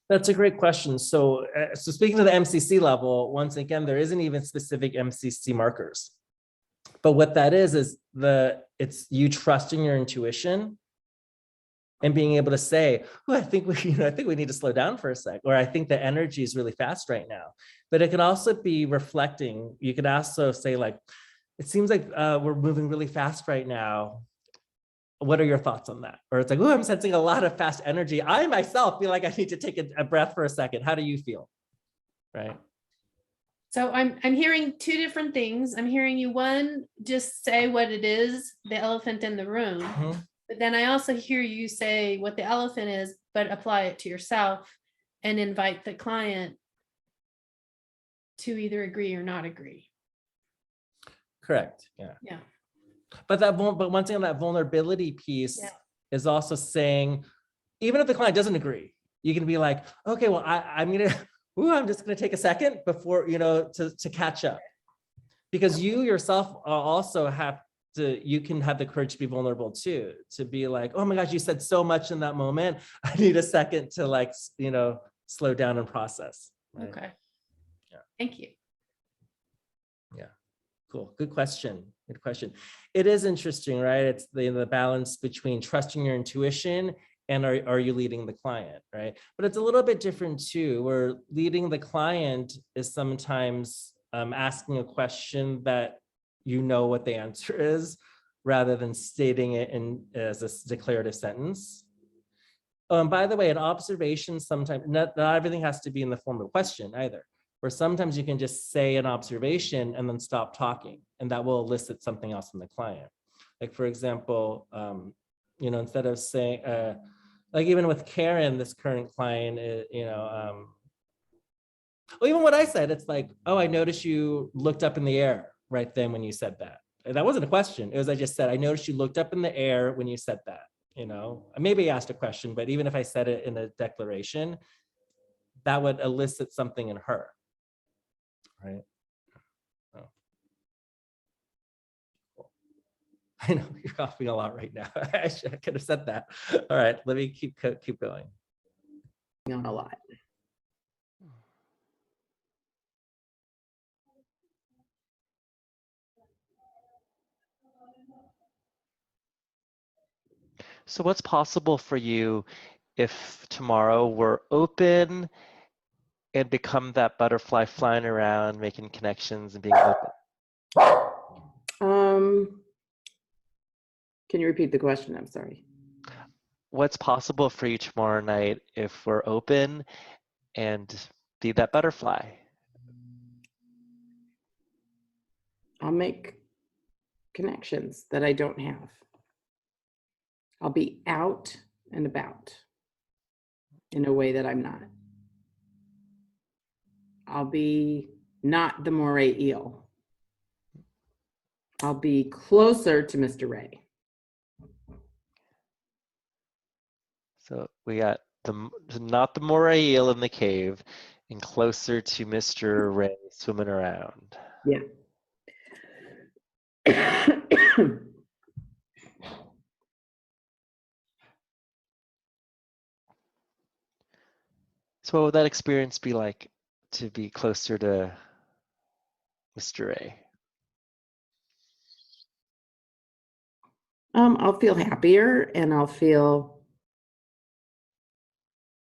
Speaker 1: That's a great question. So speaking to the MCC level, once again, there isn't even specific MCC markers. But what that is it's you trusting your intuition and being able to say, oh, I think we need to slow down for a sec, or I think the energy is really fast right now. But it could also be reflecting. You could also say, like, it seems like we're moving really fast right now. What are your thoughts on that? Or it's like, oh, I'm sensing a lot of fast energy. I myself feel like I need to take a breath for a second. How do you feel? Right.
Speaker 9: So I'm hearing two different things. I'm hearing you, one, just say what it is, the elephant in the room.
Speaker 1: Mm-hmm.
Speaker 9: But then I also hear you say what the elephant is, but apply it to yourself and invite the client to either agree or not agree.
Speaker 1: Correct. Yeah.
Speaker 9: Yeah.
Speaker 1: But once again, that vulnerability piece is also saying, even if the client doesn't agree, you can be like, okay, well, I'm just gonna take a second before, to catch up. Because you yourself also you can have the courage to be vulnerable too, to be like, oh my gosh, you said so much in that moment. I need a second to slow down and process. Right?
Speaker 9: Okay.
Speaker 1: Yeah.
Speaker 9: Thank you.
Speaker 1: Yeah. Cool. Good question. Good question. It is interesting, right? It's the balance between trusting your intuition and are you leading the client, right? But it's a little bit different too, where leading the client is sometimes asking a question that you know what the answer is, rather than stating it as a declarative sentence. Oh, and by the way, an observation sometimes, not everything has to be in the form of a question either. Where sometimes you can just say an observation and then stop talking, and that will elicit something else from the client. Like, for example, instead of saying, like even with Karen, this current client, well, even what I said, it's like, oh, I noticed you looked up in the air right then when you said that. And that wasn't a question. It was, I just said, I noticed you looked up in the air when you said that. Maybe I asked a question, but even if I said it in a declaration, that would elicit something in her. Right. Oh. Cool. I know you're coughing a lot right now. I could have said that. All right, let me keep going.
Speaker 6: On a lot.
Speaker 7: So what's possible for you if tomorrow we're open and become that butterfly flying around, making connections and being open?
Speaker 6: Can you repeat the question? I'm sorry.
Speaker 7: What's possible for you tomorrow night if we're open and be that butterfly?
Speaker 6: I'll make connections that I don't have. I'll be out and about in a way that I'm not. I'll be not the moray eel. I'll be closer to Mr. Ray.
Speaker 7: So we got not the moray eel in the cave and closer to Mr. Ray swimming around.
Speaker 6: Yeah.
Speaker 7: So what would that experience be like to be closer to Mr. Ray?
Speaker 6: I'll feel happier and I'll feel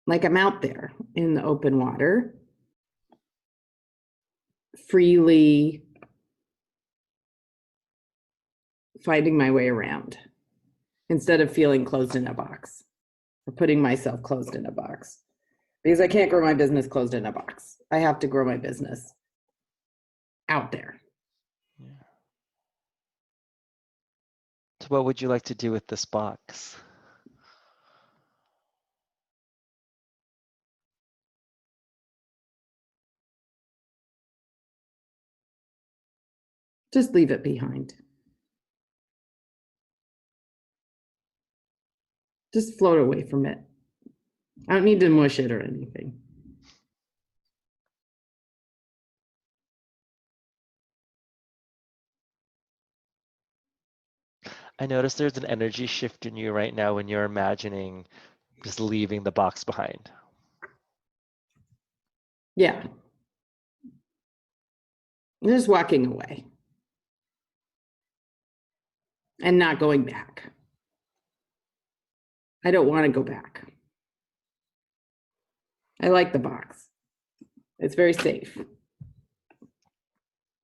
Speaker 6: like I'm out there in the open water, freely finding my way around instead of feeling closed in a box or putting myself closed in a box. Because I can't grow my business closed in a box. I have to grow my business out there.
Speaker 7: So what would you like to do with this box?
Speaker 6: Just leave it behind. Just float away from it. I don't need to mush it or anything.
Speaker 7: I notice there's an energy shift in you right now when you're imagining just leaving the box behind.
Speaker 6: Yeah. Just walking away and not going back. I don't want to go back. I like the box. It's very safe.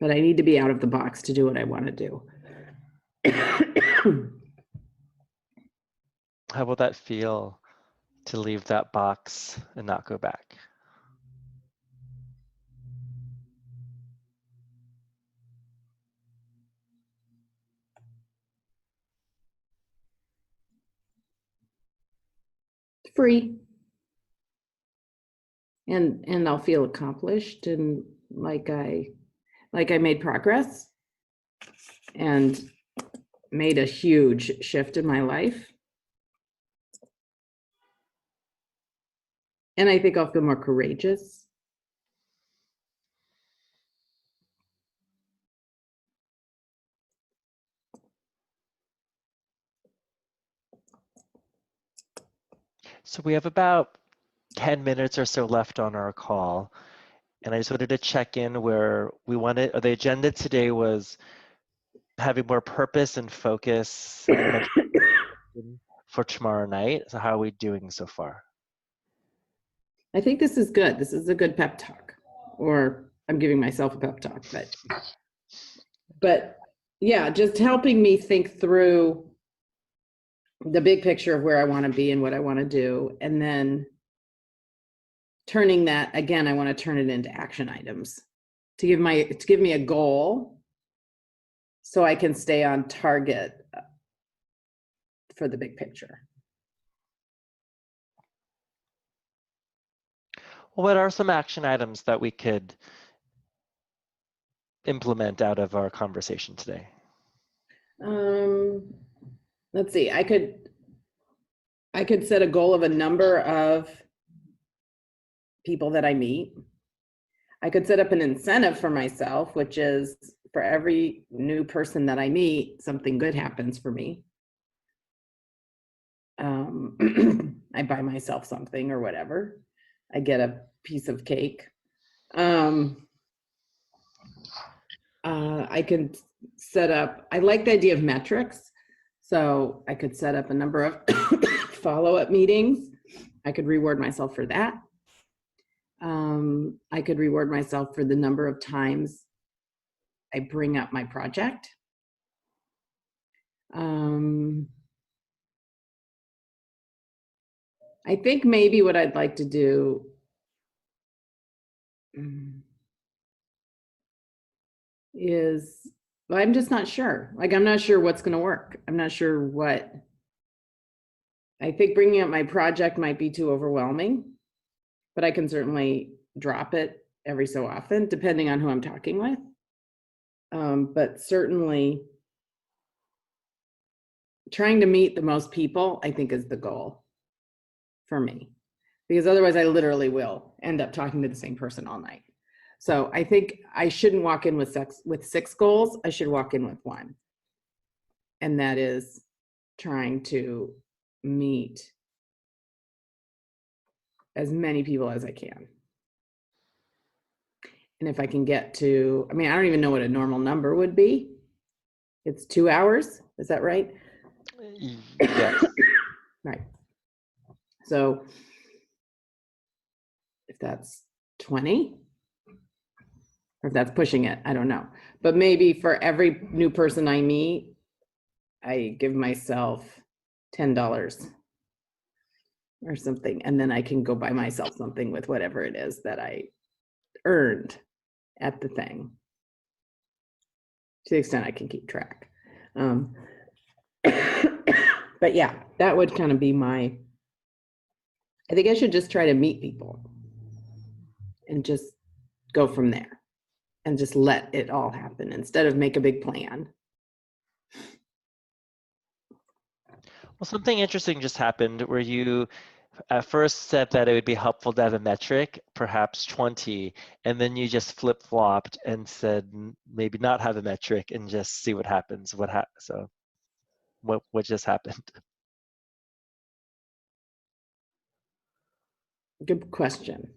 Speaker 6: But I need to be out of the box to do what I want to do.
Speaker 7: How will that feel to leave that box and not go back?
Speaker 6: Free. And I'll feel accomplished and like I made progress and made a huge shift in my life. And I think I'll feel more courageous.
Speaker 7: So we have about 10 minutes or so left on our call. And I just wanted to check in where we wanted, the agenda today was having more purpose and focus for tomorrow night. So how are we doing so far?
Speaker 6: I think this is good. This is a good pep talk, or I'm giving myself a pep talk, but yeah, just helping me think through the big picture of where I want to be and what I want to do. And then turning that, again, I want to turn it into action items to give me a goal so I can stay on target for the big picture.
Speaker 7: What are some action items that we could implement out of our conversation today?
Speaker 6: Let's see, I could set a goal of a number of people that I meet. I could set up an incentive for myself, which is for every new person that I meet, something good happens for me. I buy myself something or whatever. I get a piece of cake. I can set up, I like the idea of metrics. So I could set up a number of follow-up meetings. I could reward myself for that. I could reward myself for the number of times I bring up my project. I think maybe what I'd like to do is, well, I'm just not sure. Like, I'm not sure what's going to work. I'm not sure what. I think bringing up my project might be too overwhelming, but I can certainly drop it every so often, depending on who I'm talking with. But certainly trying to meet the most people, I think, is the goal for me, because otherwise I literally will end up talking to the same person all night. So I think I shouldn't walk in with 6 goals. I should walk in with 1. And that is trying to meet as many people as I can. And if I can get to, I mean, I don't even know what a normal number would be. It's 2 hours. Is that right?
Speaker 7: Yes.
Speaker 6: Right. So if that's 20, or if that's pushing it, I don't know. But maybe for every new person I meet, I give myself $10 or something, and then I can go buy myself something with whatever it is that I earned at the thing. to the extent I can keep track. But yeah, that would kind of be I think I should just try to meet people and just go from there and just let it all happen instead of make a big plan.
Speaker 7: Well, something interesting just happened where you at first said that it would be helpful to have a metric, perhaps 20, and then you just flip-flopped and said maybe not have a metric and just see what happens. So what just happened?
Speaker 6: Good question.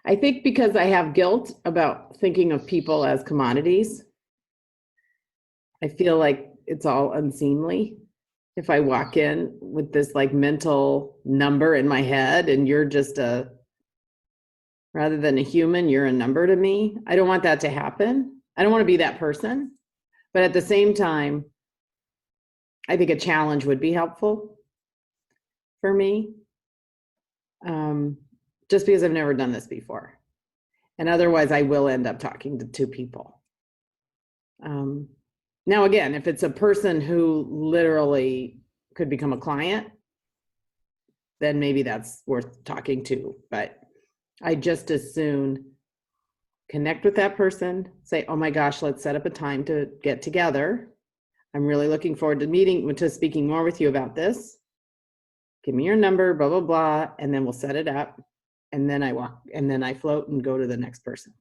Speaker 6: I think because I have guilt about thinking of people as commodities, I feel like it's all unseemly. If I walk in with this like mental number in my head and you're just rather than a human, you're a number to me. I don't want that to happen. I don't want to be that person. But at the same time, I think a challenge would be helpful for me. Just because I've never done this before. And otherwise I will end up talking to two people. Now, again, if it's a person who literally could become a client, then maybe that's worth talking to. But I just as soon connect with that person, say, oh my gosh, let's set up a time to get together. I'm really looking forward to speaking more with you about this. Give me your number, blah, blah, blah, and then we'll set it up. And then I float and go to the next person.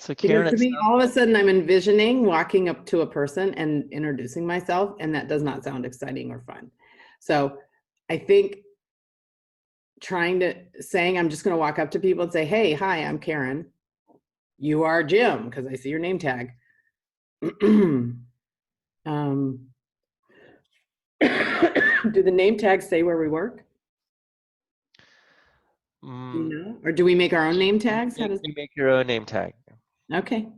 Speaker 7: So
Speaker 6: Because
Speaker 7: Karen,
Speaker 6: to me, all of a sudden I'm envisioning walking up to a person and introducing myself, and that does not sound exciting or fun. So I think saying I'm just going to walk up to people and say, hey, hi, I'm Karen. You are Jim, because I see your name tag. Do the name tags say where we work? Do you know? Or do we make our own name tags? How does
Speaker 7: you make your own name tag?
Speaker 6: Okay.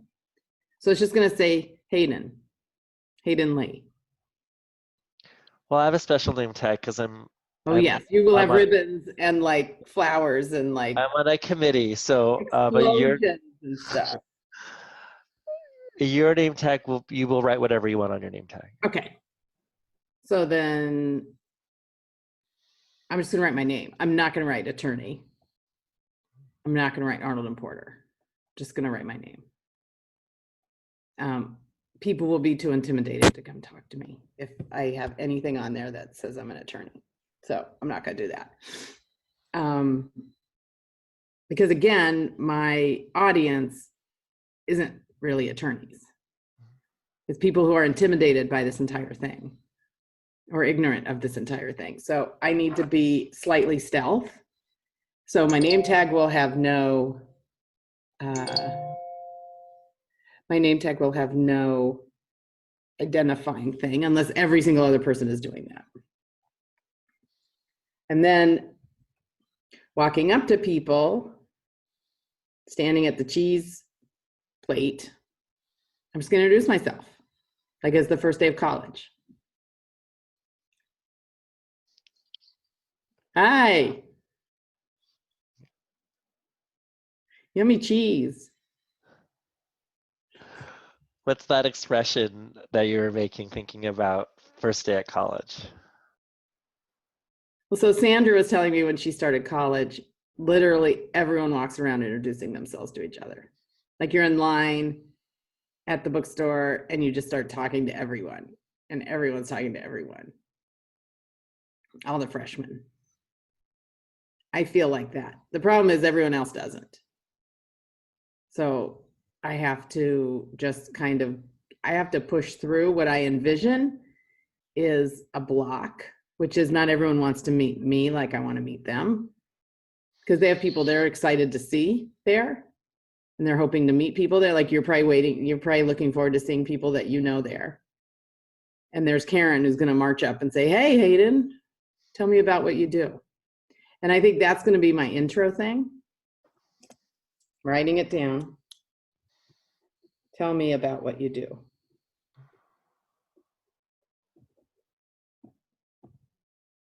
Speaker 6: So it's just going to say Hayden Lee.
Speaker 7: Well, I have a special name tag because I'm
Speaker 6: yes, you will have
Speaker 7: on,
Speaker 6: ribbons and like flowers and like
Speaker 7: I'm on a committee. So, but
Speaker 6: explosions and stuff.
Speaker 7: Your name tag you will write whatever you want on your name tag.
Speaker 6: Okay. So then I'm just going to write my name. I'm not going to write attorney. I'm not going to write Arnold and Porter. Just going to write my name. People will be too intimidated to come talk to me if I have anything on there that says I'm an attorney. So I'm not going to do that. Because again, my audience isn't really attorneys. It's people who are intimidated by this entire thing or ignorant of this entire thing. So I need to be slightly stealth. So my name tag will have no identifying thing unless every single other person is doing that. And then walking up to people, standing at the cheese plate, I'm just going to introduce myself, like it's the first day of college. Hi. Yummy cheese.
Speaker 7: What's that expression that you were making thinking about first day at college?
Speaker 6: Well, so Sandra was telling me when she started college, literally everyone walks around introducing themselves to each other. Like you're in line at the bookstore and you just start talking to everyone and everyone's talking to everyone. All the freshmen. I feel like that. The problem is everyone else doesn't. So I have to just I have to push through what I envision is a block, which is not everyone wants to meet me like I want to meet them. Because they have people they're excited to see there. And they're hoping to meet people there. Like you're probably looking forward to seeing people that you know there. And there's Karen who's going to march up and say, hey, Hayden, tell me about what you do. And I think that's going to be my intro thing. Writing it down. Tell me about what you do.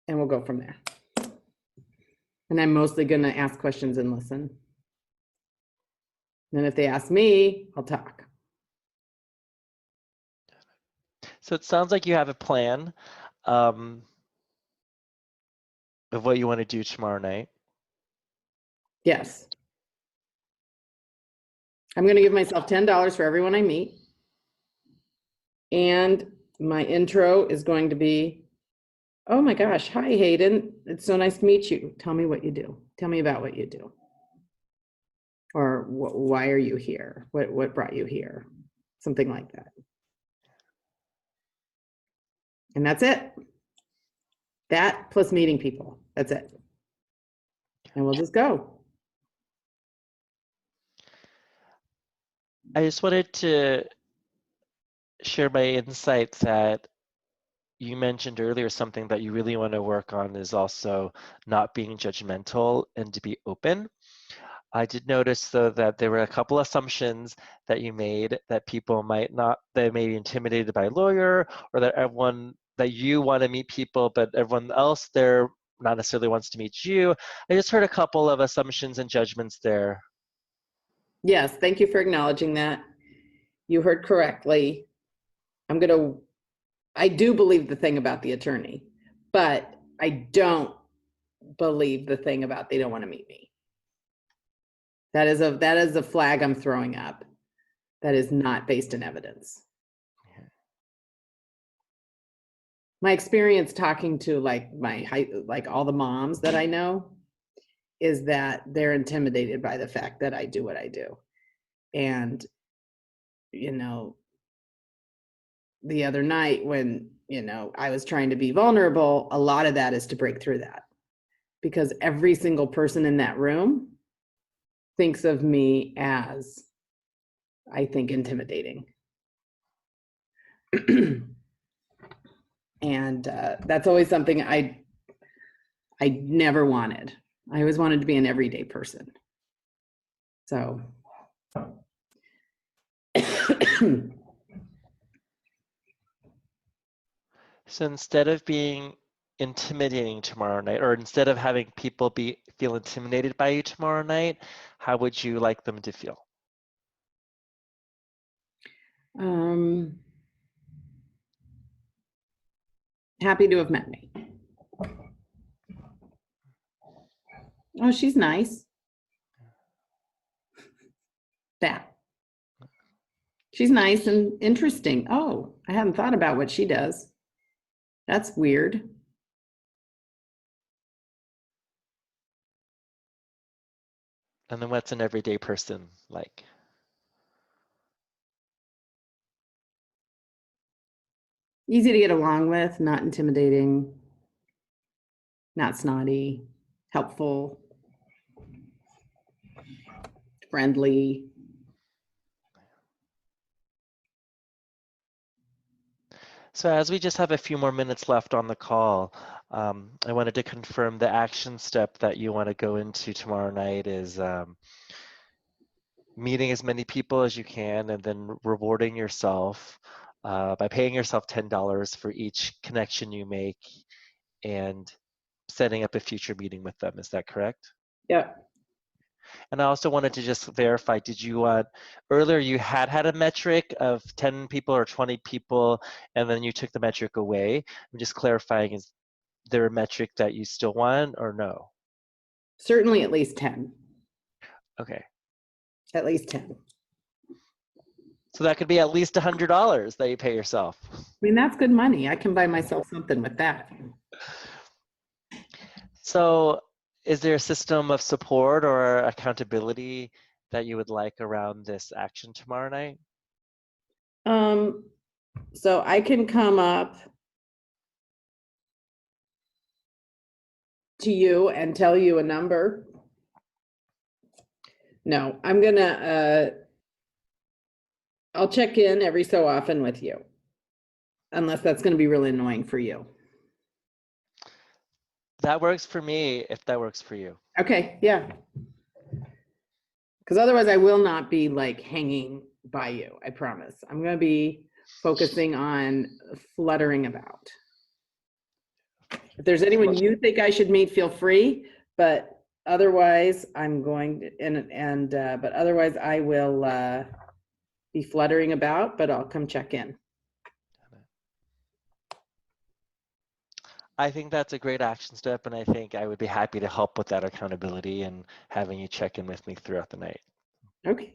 Speaker 6: And we'll go from there. And I'm mostly gonna ask questions and listen. Then if they ask me, I'll talk.
Speaker 7: So it sounds like you have a plan of what you want to do tomorrow night.
Speaker 6: Yes. I'm gonna give myself $10 for everyone I meet. And my intro is going to be, oh my gosh, hi Hayden, it's so nice to meet you. Tell me what you do. Tell me about what you do. Or why are you here? What brought you here? Something like that. And that's it. That plus meeting people, that's it. And we'll just go.
Speaker 7: I just wanted to share my insight that you mentioned earlier. Something that you really want to work on is also not being judgmental and to be open. I did notice though that there were a couple assumptions that you made that people might not, they may be intimidated by a lawyer, or that you want to meet people, but everyone else there not necessarily wants to meet you. I just heard a couple of assumptions and judgments there.
Speaker 6: Yes, thank you for acknowledging that. You heard correctly. I do believe the thing about the attorney, but I don't believe the thing about they don't want to meet me. That is a flag I'm throwing up. That is not based in evidence. My experience talking to like all the moms that I know is that they're intimidated by the fact that I do what I do. And, you know, the other night when, you know, I was trying to be vulnerable, a lot of that is to break through that, because every single person in that room thinks of me as, I think, intimidating. And that's always something I never wanted. I always wanted to be an everyday person. So.
Speaker 7: So instead of being intimidating tomorrow night, or instead of having people feel intimidated by you tomorrow night, how would you like them to feel?
Speaker 6: Happy to have met me. Oh, she's nice. That. She's nice and interesting. Oh, I hadn't thought about what she does. That's weird.
Speaker 7: And then what's an everyday person like?
Speaker 6: Easy to get along with, not intimidating, not snotty, helpful, friendly.
Speaker 7: So as we just have a few more minutes left on the call, I wanted to confirm the action step that you want to go into tomorrow night is meeting as many people as you can, and then rewarding yourself by paying yourself $10 for each connection you make and setting up a future meeting with them. Is that correct?
Speaker 6: Yeah.
Speaker 7: And I also wanted to just verify, did you want, earlier you had a metric of 10 people or 20 people, and then you took the metric away. I'm just clarifying, is there a metric that you still want or no?
Speaker 6: Certainly at least 10.
Speaker 7: Okay.
Speaker 6: At least 10.
Speaker 7: So that could be at least $100 that you pay yourself.
Speaker 6: I mean, that's good money. I can buy myself something with that.
Speaker 7: So is there a system of support or accountability that you would like around this action tomorrow night?
Speaker 6: So I can come up to you and tell you a number. No, I'm gonna, I'll check in every so often with you, unless that's gonna be really annoying for you.
Speaker 7: That works for me, if that works for you.
Speaker 6: Okay, yeah. Because otherwise I will not be like hanging by you, I promise. I'm gonna be focusing on fluttering about. If there's anyone you think I should meet, feel free, but otherwise I'm going to, but otherwise I will be fluttering about, but I'll come check in.
Speaker 7: I think that's a great action step, and I think I would be happy to help with that accountability and having you check in with me throughout the night.
Speaker 6: Okay.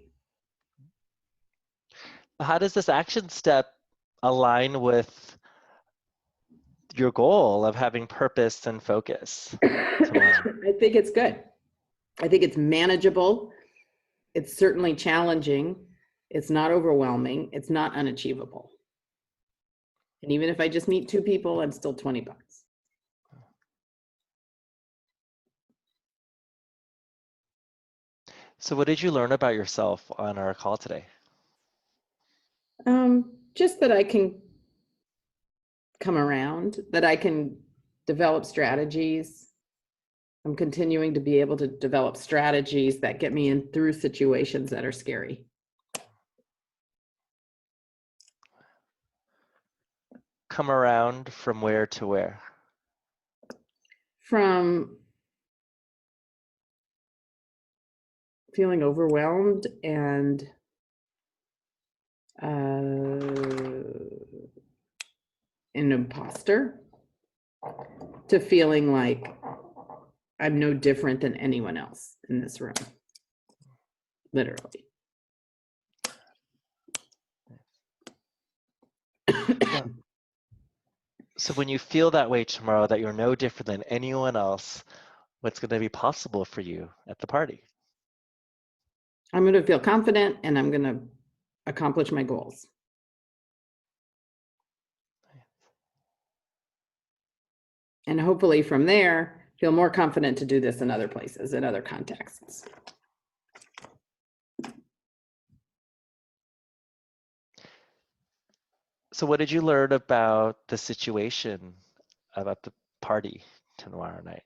Speaker 7: How does this action step align with your goal of having purpose and focus tomorrow?
Speaker 6: I think it's good. I think it's manageable. It's certainly challenging. It's not overwhelming. It's not unachievable. And even if I just meet 2 people, I'm still $20.
Speaker 7: So what did you learn about yourself on our call today?
Speaker 6: Just that I can come around, that I can develop strategies. I'm continuing to be able to develop strategies that get me in through situations that are scary.
Speaker 7: Come around from where to where?
Speaker 6: From feeling overwhelmed and an imposter to feeling like I'm no different than anyone else in this room. Literally.
Speaker 7: So when you feel that way tomorrow, that you're no different than anyone else, what's going to be possible for you at the party?
Speaker 6: I'm going to feel confident and I'm going to accomplish my goals. And hopefully from there, feel more confident to do this in other places, in other contexts.
Speaker 7: So what did you learn about the situation, about the party tomorrow night?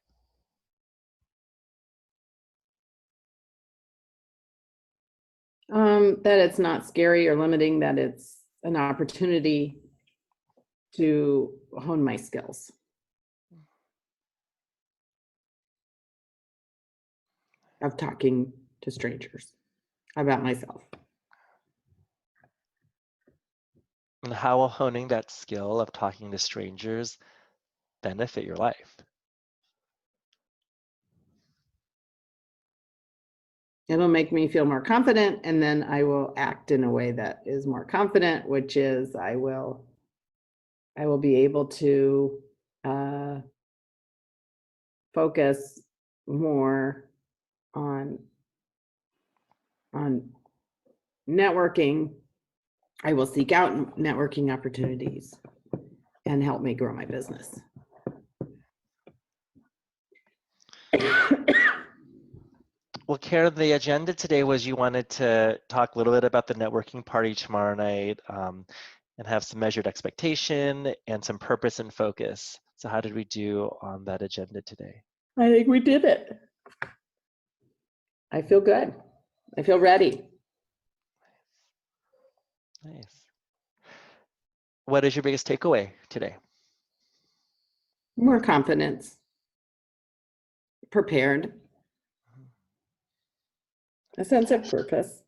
Speaker 6: That it's not scary or limiting, that it's an opportunity to hone my skills. Of talking to strangers about myself.
Speaker 7: And how will honing that skill of talking to strangers benefit your life?
Speaker 6: It'll make me feel more confident, and then I will act in a way that is more confident, which is I will be able to focus more on networking. I will seek out networking opportunities and help me grow my business.
Speaker 7: Well, Karen, the agenda today was you wanted to talk a little bit about the networking party tomorrow night and have some measured expectation and some purpose and focus. So how did we do on that agenda today?
Speaker 6: I think we did it. I feel good. I feel ready.
Speaker 7: Nice. What is your biggest takeaway today?
Speaker 6: More confidence. Prepared. A sense of purpose.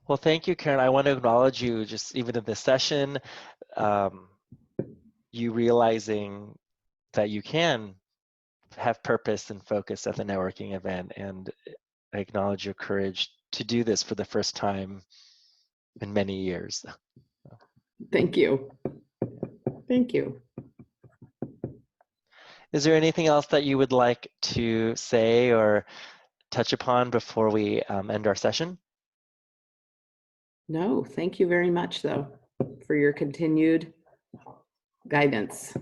Speaker 7: Well, thank you, Karen. I want to acknowledge you just even in this session, you realizing that you can have purpose and focus at the networking event, and I acknowledge your courage to do this for the first time in many years.
Speaker 6: Thank you. Thank you.
Speaker 7: Is there anything else that you would like to say or touch upon before we end our session?
Speaker 6: No, thank you very much, though, for your continued guidance.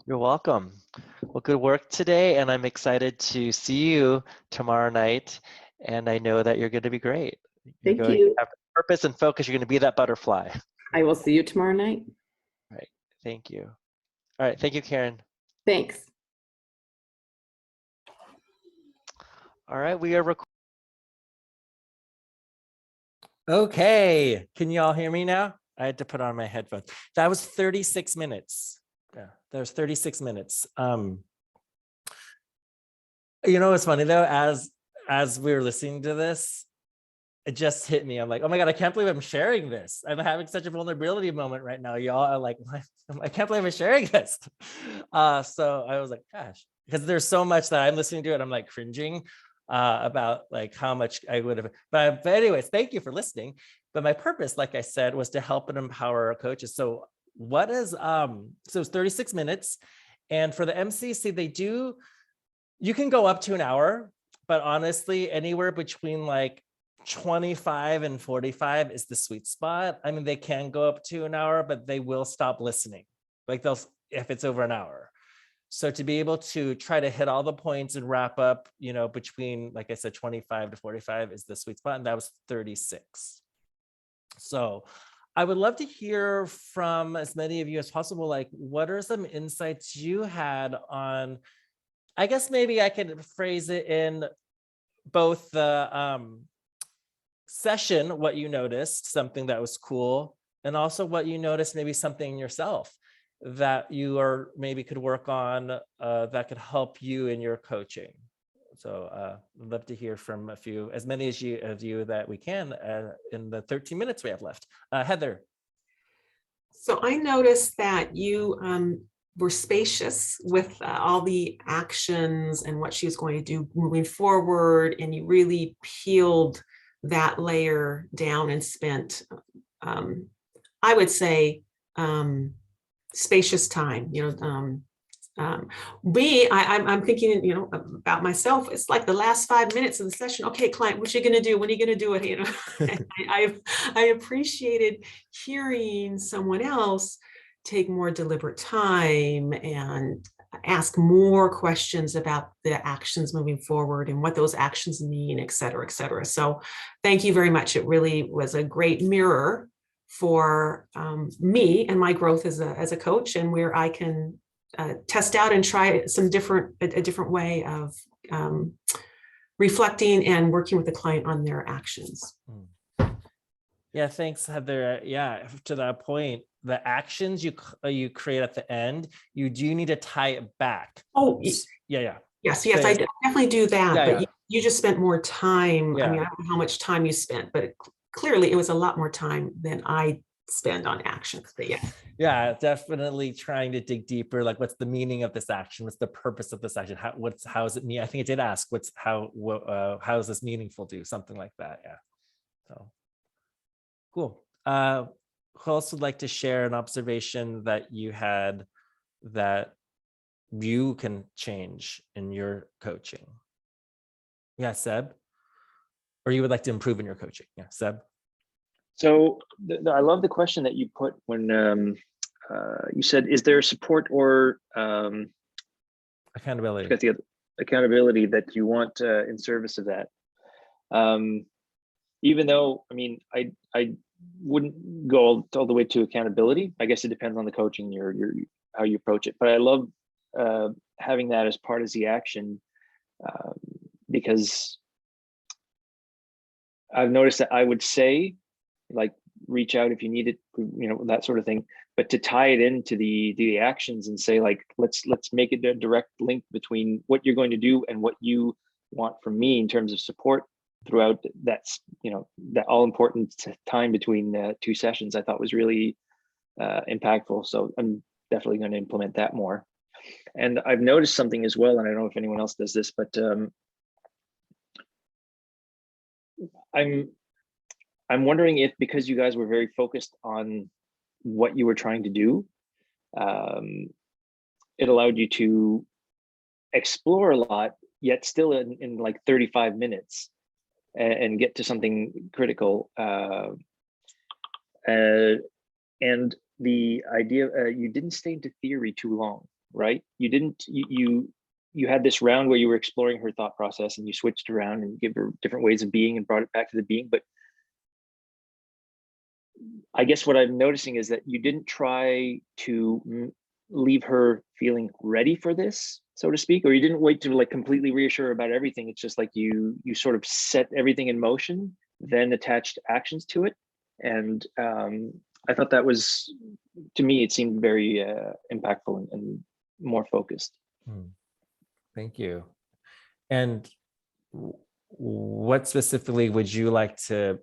Speaker 7: You're welcome. Well, good work today, and I'm excited to see you tomorrow night, and I know that you're going to be great. You're
Speaker 6: Thank
Speaker 7: going
Speaker 6: you.
Speaker 7: to have purpose and focus. You're going to be that butterfly.
Speaker 6: I will see you tomorrow night.
Speaker 7: All right. Thank you. All right. Thank you, Karen.
Speaker 6: Thanks.
Speaker 7: All right. We are recording.
Speaker 1: Okay, can you all hear me now? I had to put on my headphones. That was 36 minutes. Yeah, there's 36 minutes. You know, it's funny though, as we were listening to this, it just hit me. I'm like, oh my God, I can't believe I'm sharing this. I'm having such a vulnerability moment right now. Y'all are like, I can't believe I'm sharing this. So I was like, gosh, because there's so much that I'm listening to and I'm like cringing about like how much I would have, but anyways, thank you for listening. But my purpose, like I said, was to help and empower our coaches. So what is, so it's 36 minutes. And for the MCC, you can go up to an hour, but honestly, anywhere between like 25 and 45 is the sweet spot. I mean, they can go up to an hour, but they will stop listening. Like if it's over an hour. So to be able to try to hit all the points and wrap up, between, like I said, 25 to 45 is the sweet spot. And that was 36. So I would love to hear from as many of you as possible, like what are some insights you had on, I guess maybe I could phrase it in both the session, what you noticed, something that was cool, and also what you noticed, maybe something yourself that you maybe could work on that could help you in your coaching. So I'd love to hear from as many of you that we can in the 13 minutes we have left. Heather.
Speaker 13: So I noticed that you were spacious with all the actions and what she was going to do moving forward, and you really peeled that layer down and spent, I would say, spacious time. I'm thinking, about myself. It's like the last 5 minutes of the session. Okay, client, what you gonna do? When are you gonna do it? I appreciated hearing someone else take more deliberate time and ask more questions about the actions moving forward and what those actions mean, et cetera, et cetera. So thank you very much. It really was a great mirror for me and my growth as a coach, and where I can test out and try a different way of reflecting and working with the client on their actions.
Speaker 1: Yeah, thanks, Heather. Yeah, to that point, the actions you create at the end, you do need to tie it back.
Speaker 13: Oh,
Speaker 1: yeah.
Speaker 13: Yes, I definitely do that.
Speaker 1: Yeah,
Speaker 13: but
Speaker 1: yeah.
Speaker 13: You just spent more time.
Speaker 1: Yeah.
Speaker 13: I mean, I don't know how much time you spent, but clearly it was a lot more time than I spend on actions. But
Speaker 1: yeah, definitely trying to dig deeper. Like, what's the meaning of this action? What's the purpose of this action? How is it mean? I think it did ask, how is this meaningful to you? Something like that. Yeah. So cool. Who else would like to share an observation that you had that you can change in your coaching? Yeah, Seb. Or you would like to improve in your coaching? Yeah, Seb.
Speaker 8: So I love the question that you put when you said, is there support or
Speaker 1: accountability?
Speaker 8: The accountability that you want in service of that. Even though, I mean, I wouldn't go all the way to accountability. I guess it depends on the coaching, how you approach it. But I love having that as part of the action because I've noticed that I would say, like, reach out if you need it, that sort of thing. But to tie it into the actions and say, like, let's make it a direct link between what you're going to do and what you want from me in terms of support throughout that all important time between two sessions, I thought was really impactful. So I'm definitely going to implement that more. And I've noticed something as well, and I don't know if anyone else does this, but I'm wondering if, because you guys were very focused on what you were trying to do, it allowed you to explore a lot, yet still in like 35 minutes and get to something critical. And the idea, you didn't stay into theory too long, right? You had this round where you were exploring her thought process and you switched around and give her different ways of being and brought it back to the being. But I guess what I'm noticing is that you didn't try to leave her feeling ready for this, so to speak, or you didn't wait to like completely reassure her about everything. It's just like you sort of set everything in motion, then attached actions to it. And I thought that was to me, it seemed very impactful and more focused.
Speaker 1: Thank you. And what specifically would you like to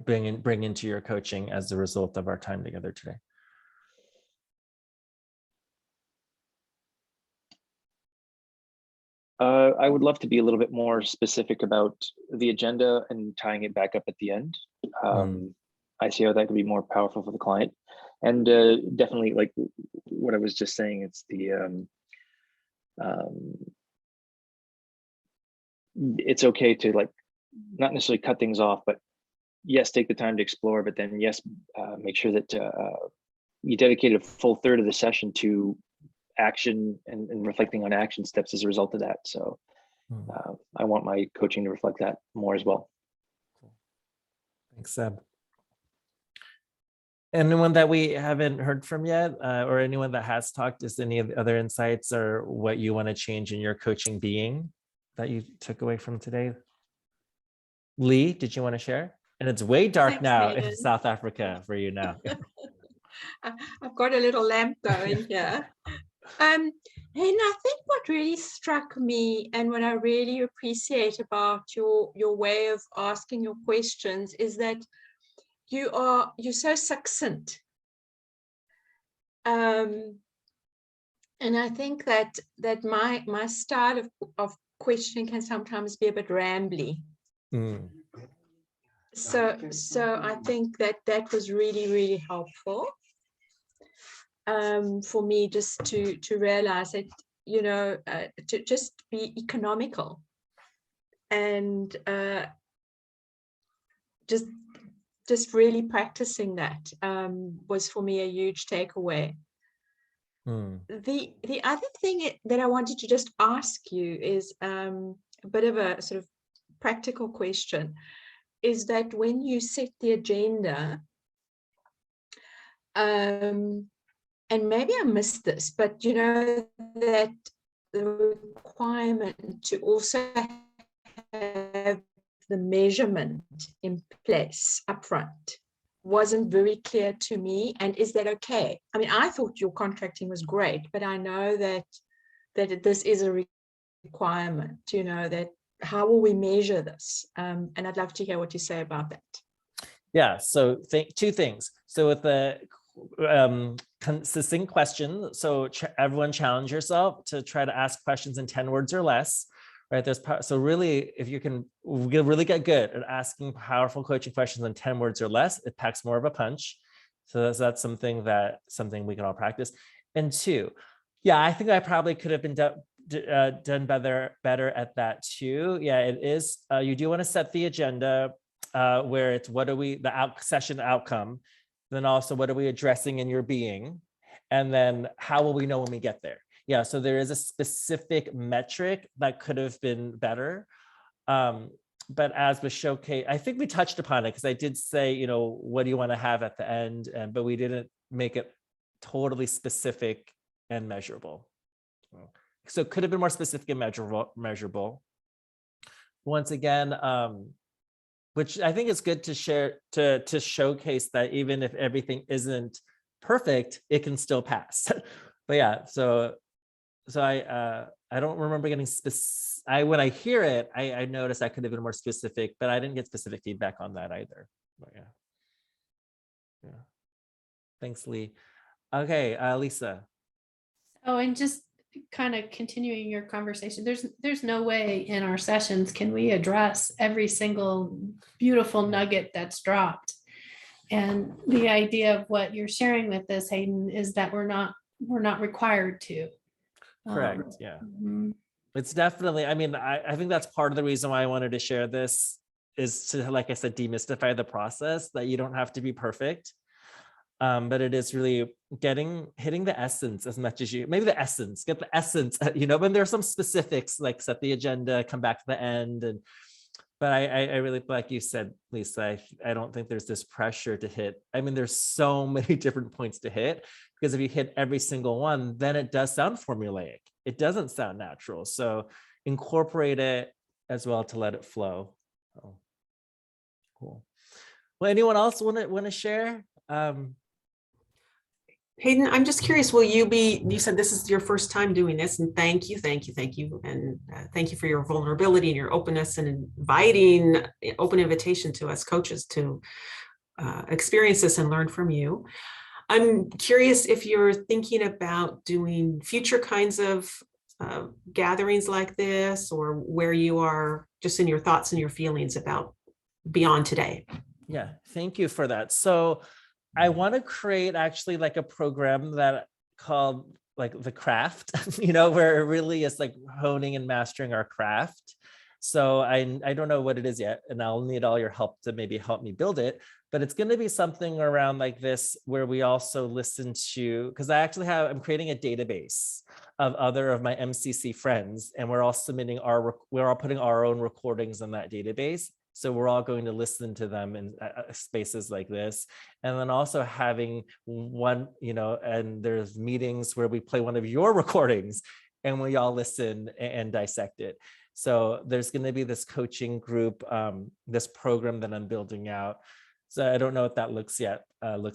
Speaker 1: bring into your coaching as a result of our time together today?
Speaker 8: I would love to be a little bit more specific about the agenda and tying it back up at the end. I see how that could be more powerful for the client. And definitely, like what I was just saying, it's the it's okay to like not necessarily cut things off, but yes, take the time to explore, but then yes, make sure that you dedicate a full third of the session to action and reflecting on action steps as a result of that. So I want my coaching to reflect that more as well.
Speaker 1: Thanks, Seb. Anyone that we haven't heard from yet, or anyone that has talked, is any of the other insights or what you want to change in your coaching being that you took away from today? Lee, did you want to share? And it's way dark
Speaker 2: Thanks,
Speaker 1: now
Speaker 2: Hayden.
Speaker 1: in South Africa for you now.
Speaker 2: I've got a little lamp going here. And I think what really struck me and what I really appreciate about your way of asking your questions is that you're so succinct. And I think that my style of questioning can sometimes be a bit rambly. So I think that was really, really helpful for me, just to realize that, you know, to just be economical and just really practicing that was for me a huge takeaway. The other thing that I wanted to just ask you is a bit of a sort of practical question, is that when you set the agenda, and maybe I missed this, but you know that the requirement to also have the measurement in place upfront wasn't very clear to me. And is that okay? I mean, I thought your contracting was great, but I know that this is a requirement, you know, that how will we measure this? And I'd love to hear what you say about that.
Speaker 1: Yeah, so two things. So with the succinct question, so everyone challenge yourself to try to ask questions in 10 words or less, right? So really, if you can really get good at asking powerful coaching questions in 10 words or less, it packs more of a punch. So that's something we can all practice. And two, yeah, I think I probably could have been done better at that too. Yeah, it is. You do want to set the agenda where it's the session outcome, then also what are we addressing in your being, and then how will we know when we get there? Yeah, so there is a specific metric that could have been better. But as was showcased, I think we touched upon it because I did say, you know, what do you want to have at the end? But we didn't make it totally specific and measurable. So it could have been more specific and measurable. Once again, which I think is good to share, to showcase that even if everything isn't perfect, it can still pass. But yeah, so I don't remember getting specific. When I hear it, I noticed I could have been more specific, but I didn't get specific feedback on that either. But yeah. Thanks, Lee. Okay, Lisa.
Speaker 9: Oh, and just kind of continuing your conversation, there's no way in our sessions can we address every single beautiful nugget that's dropped. And the idea of what you're sharing with us, Hayden, is that we're not required to.
Speaker 1: Correct. Yeah. It's definitely, I mean, I think that's part of the reason why I wanted to share this, is to, like I said, demystify the process, that you don't have to be perfect. But it is really hitting the essence as much as get the essence, you know, when there are some specifics like set the agenda, come back to the end. But I really, like you said, Lisa, I don't think there's this pressure to hit. I mean, there's so many different points to hit, because if you hit every single one, then it does sound formulaic. It doesn't sound natural. So incorporate it as well to let it flow. Oh, cool. Well, anyone else want to share?
Speaker 13: Hayden, I'm just curious, will you be, you said this is your first time doing this, and thank you. And thank you for your vulnerability and your openness and inviting, open invitation to us coaches to experience this and learn from you. I'm curious if you're thinking about doing future kinds of gatherings like this, or where you are just in your thoughts and your feelings about beyond today.
Speaker 1: Yeah, thank you for that. So I want to create actually like a program that called like the craft, where it really is like honing and mastering our craft. So I don't know what it is yet, and I'll need all your help to maybe help me build it. But it's going to be something around like this, where we also listen to, because I'm creating a database of other of my MCC friends, and we're all putting our own recordings in that database. So we're all going to listen to them in spaces like this. And then also having one, and there's meetings where we play one of your recordings and we all listen and dissect it. So there's going to be this coaching group, this program that I'm building out. So I don't know what that looks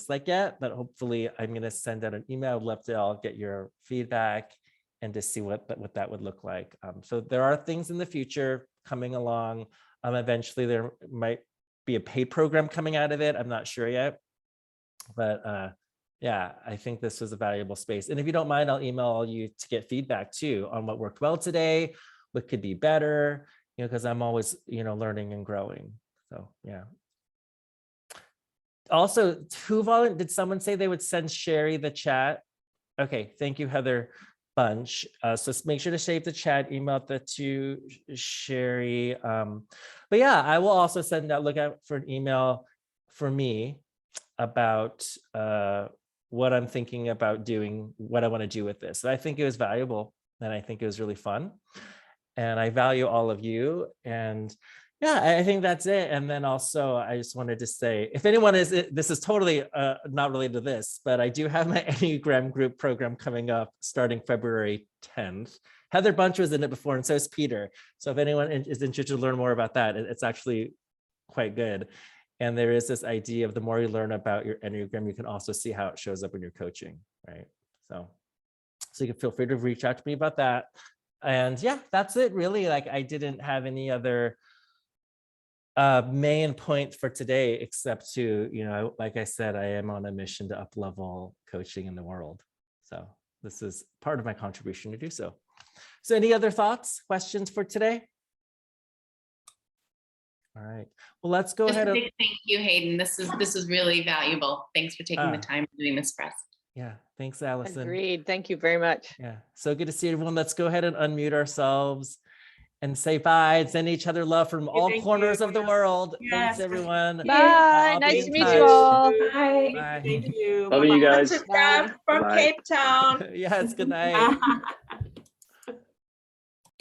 Speaker 1: like yet, but hopefully I'm going to send out an email. I'd love to all get your feedback and to see what that would look like. So there are things in the future coming along. Eventually there might be a paid program coming out of it. I'm not sure yet, but yeah, I think this was a valuable space. And if you don't mind, I'll email you to get feedback too on what worked well today, what could be better, because I'm always, learning and growing. So yeah. Also, did someone say they would send Sherry the chat? Okay, thank you, Heather Bunch. So make sure to save the chat, email that to Sherry. But yeah, I will also look out for an email for me about what I'm thinking about doing, what I want to do with this. So I think it was valuable, and I think it was really fun. And I value all of you. And yeah, I think that's it. And then also, I just wanted to say, if anyone this is totally not related to this, but I do have my Enneagram group program coming up starting February 10th. Heather Bunch was in it before, and so is Peter. So if anyone is interested to learn more about that, it's actually quite good. And there is this idea of the more you learn about your Enneagram, you can also see how it shows up in your coaching, right? So you can feel free to reach out to me about that. And yeah, that's it really. Like, I didn't have any other main point for today, except to, like I said, I am on a mission to up-level coaching in the world. So this is part of my contribution to do so. So any other thoughts, questions for today? All right, well, let's go ahead.
Speaker 14: Thank you, Hayden. This is really valuable. Thanks for taking the time doing this for us.
Speaker 1: Yeah, thanks, Allison.
Speaker 15: Agreed. Thank you very much.
Speaker 1: Yeah, so good to see everyone. Let's go ahead and unmute ourselves and say bye and send each other love from all corners of the world.
Speaker 11: Yes.
Speaker 1: Thanks, everyone.
Speaker 15: Bye. Nice to meet you all.
Speaker 11: Bye.
Speaker 1: Bye.
Speaker 13: Thank you.
Speaker 8: Love you guys.
Speaker 2: Lots of love from
Speaker 8: Bye.
Speaker 2: Cape Town.
Speaker 1: Yes, good night.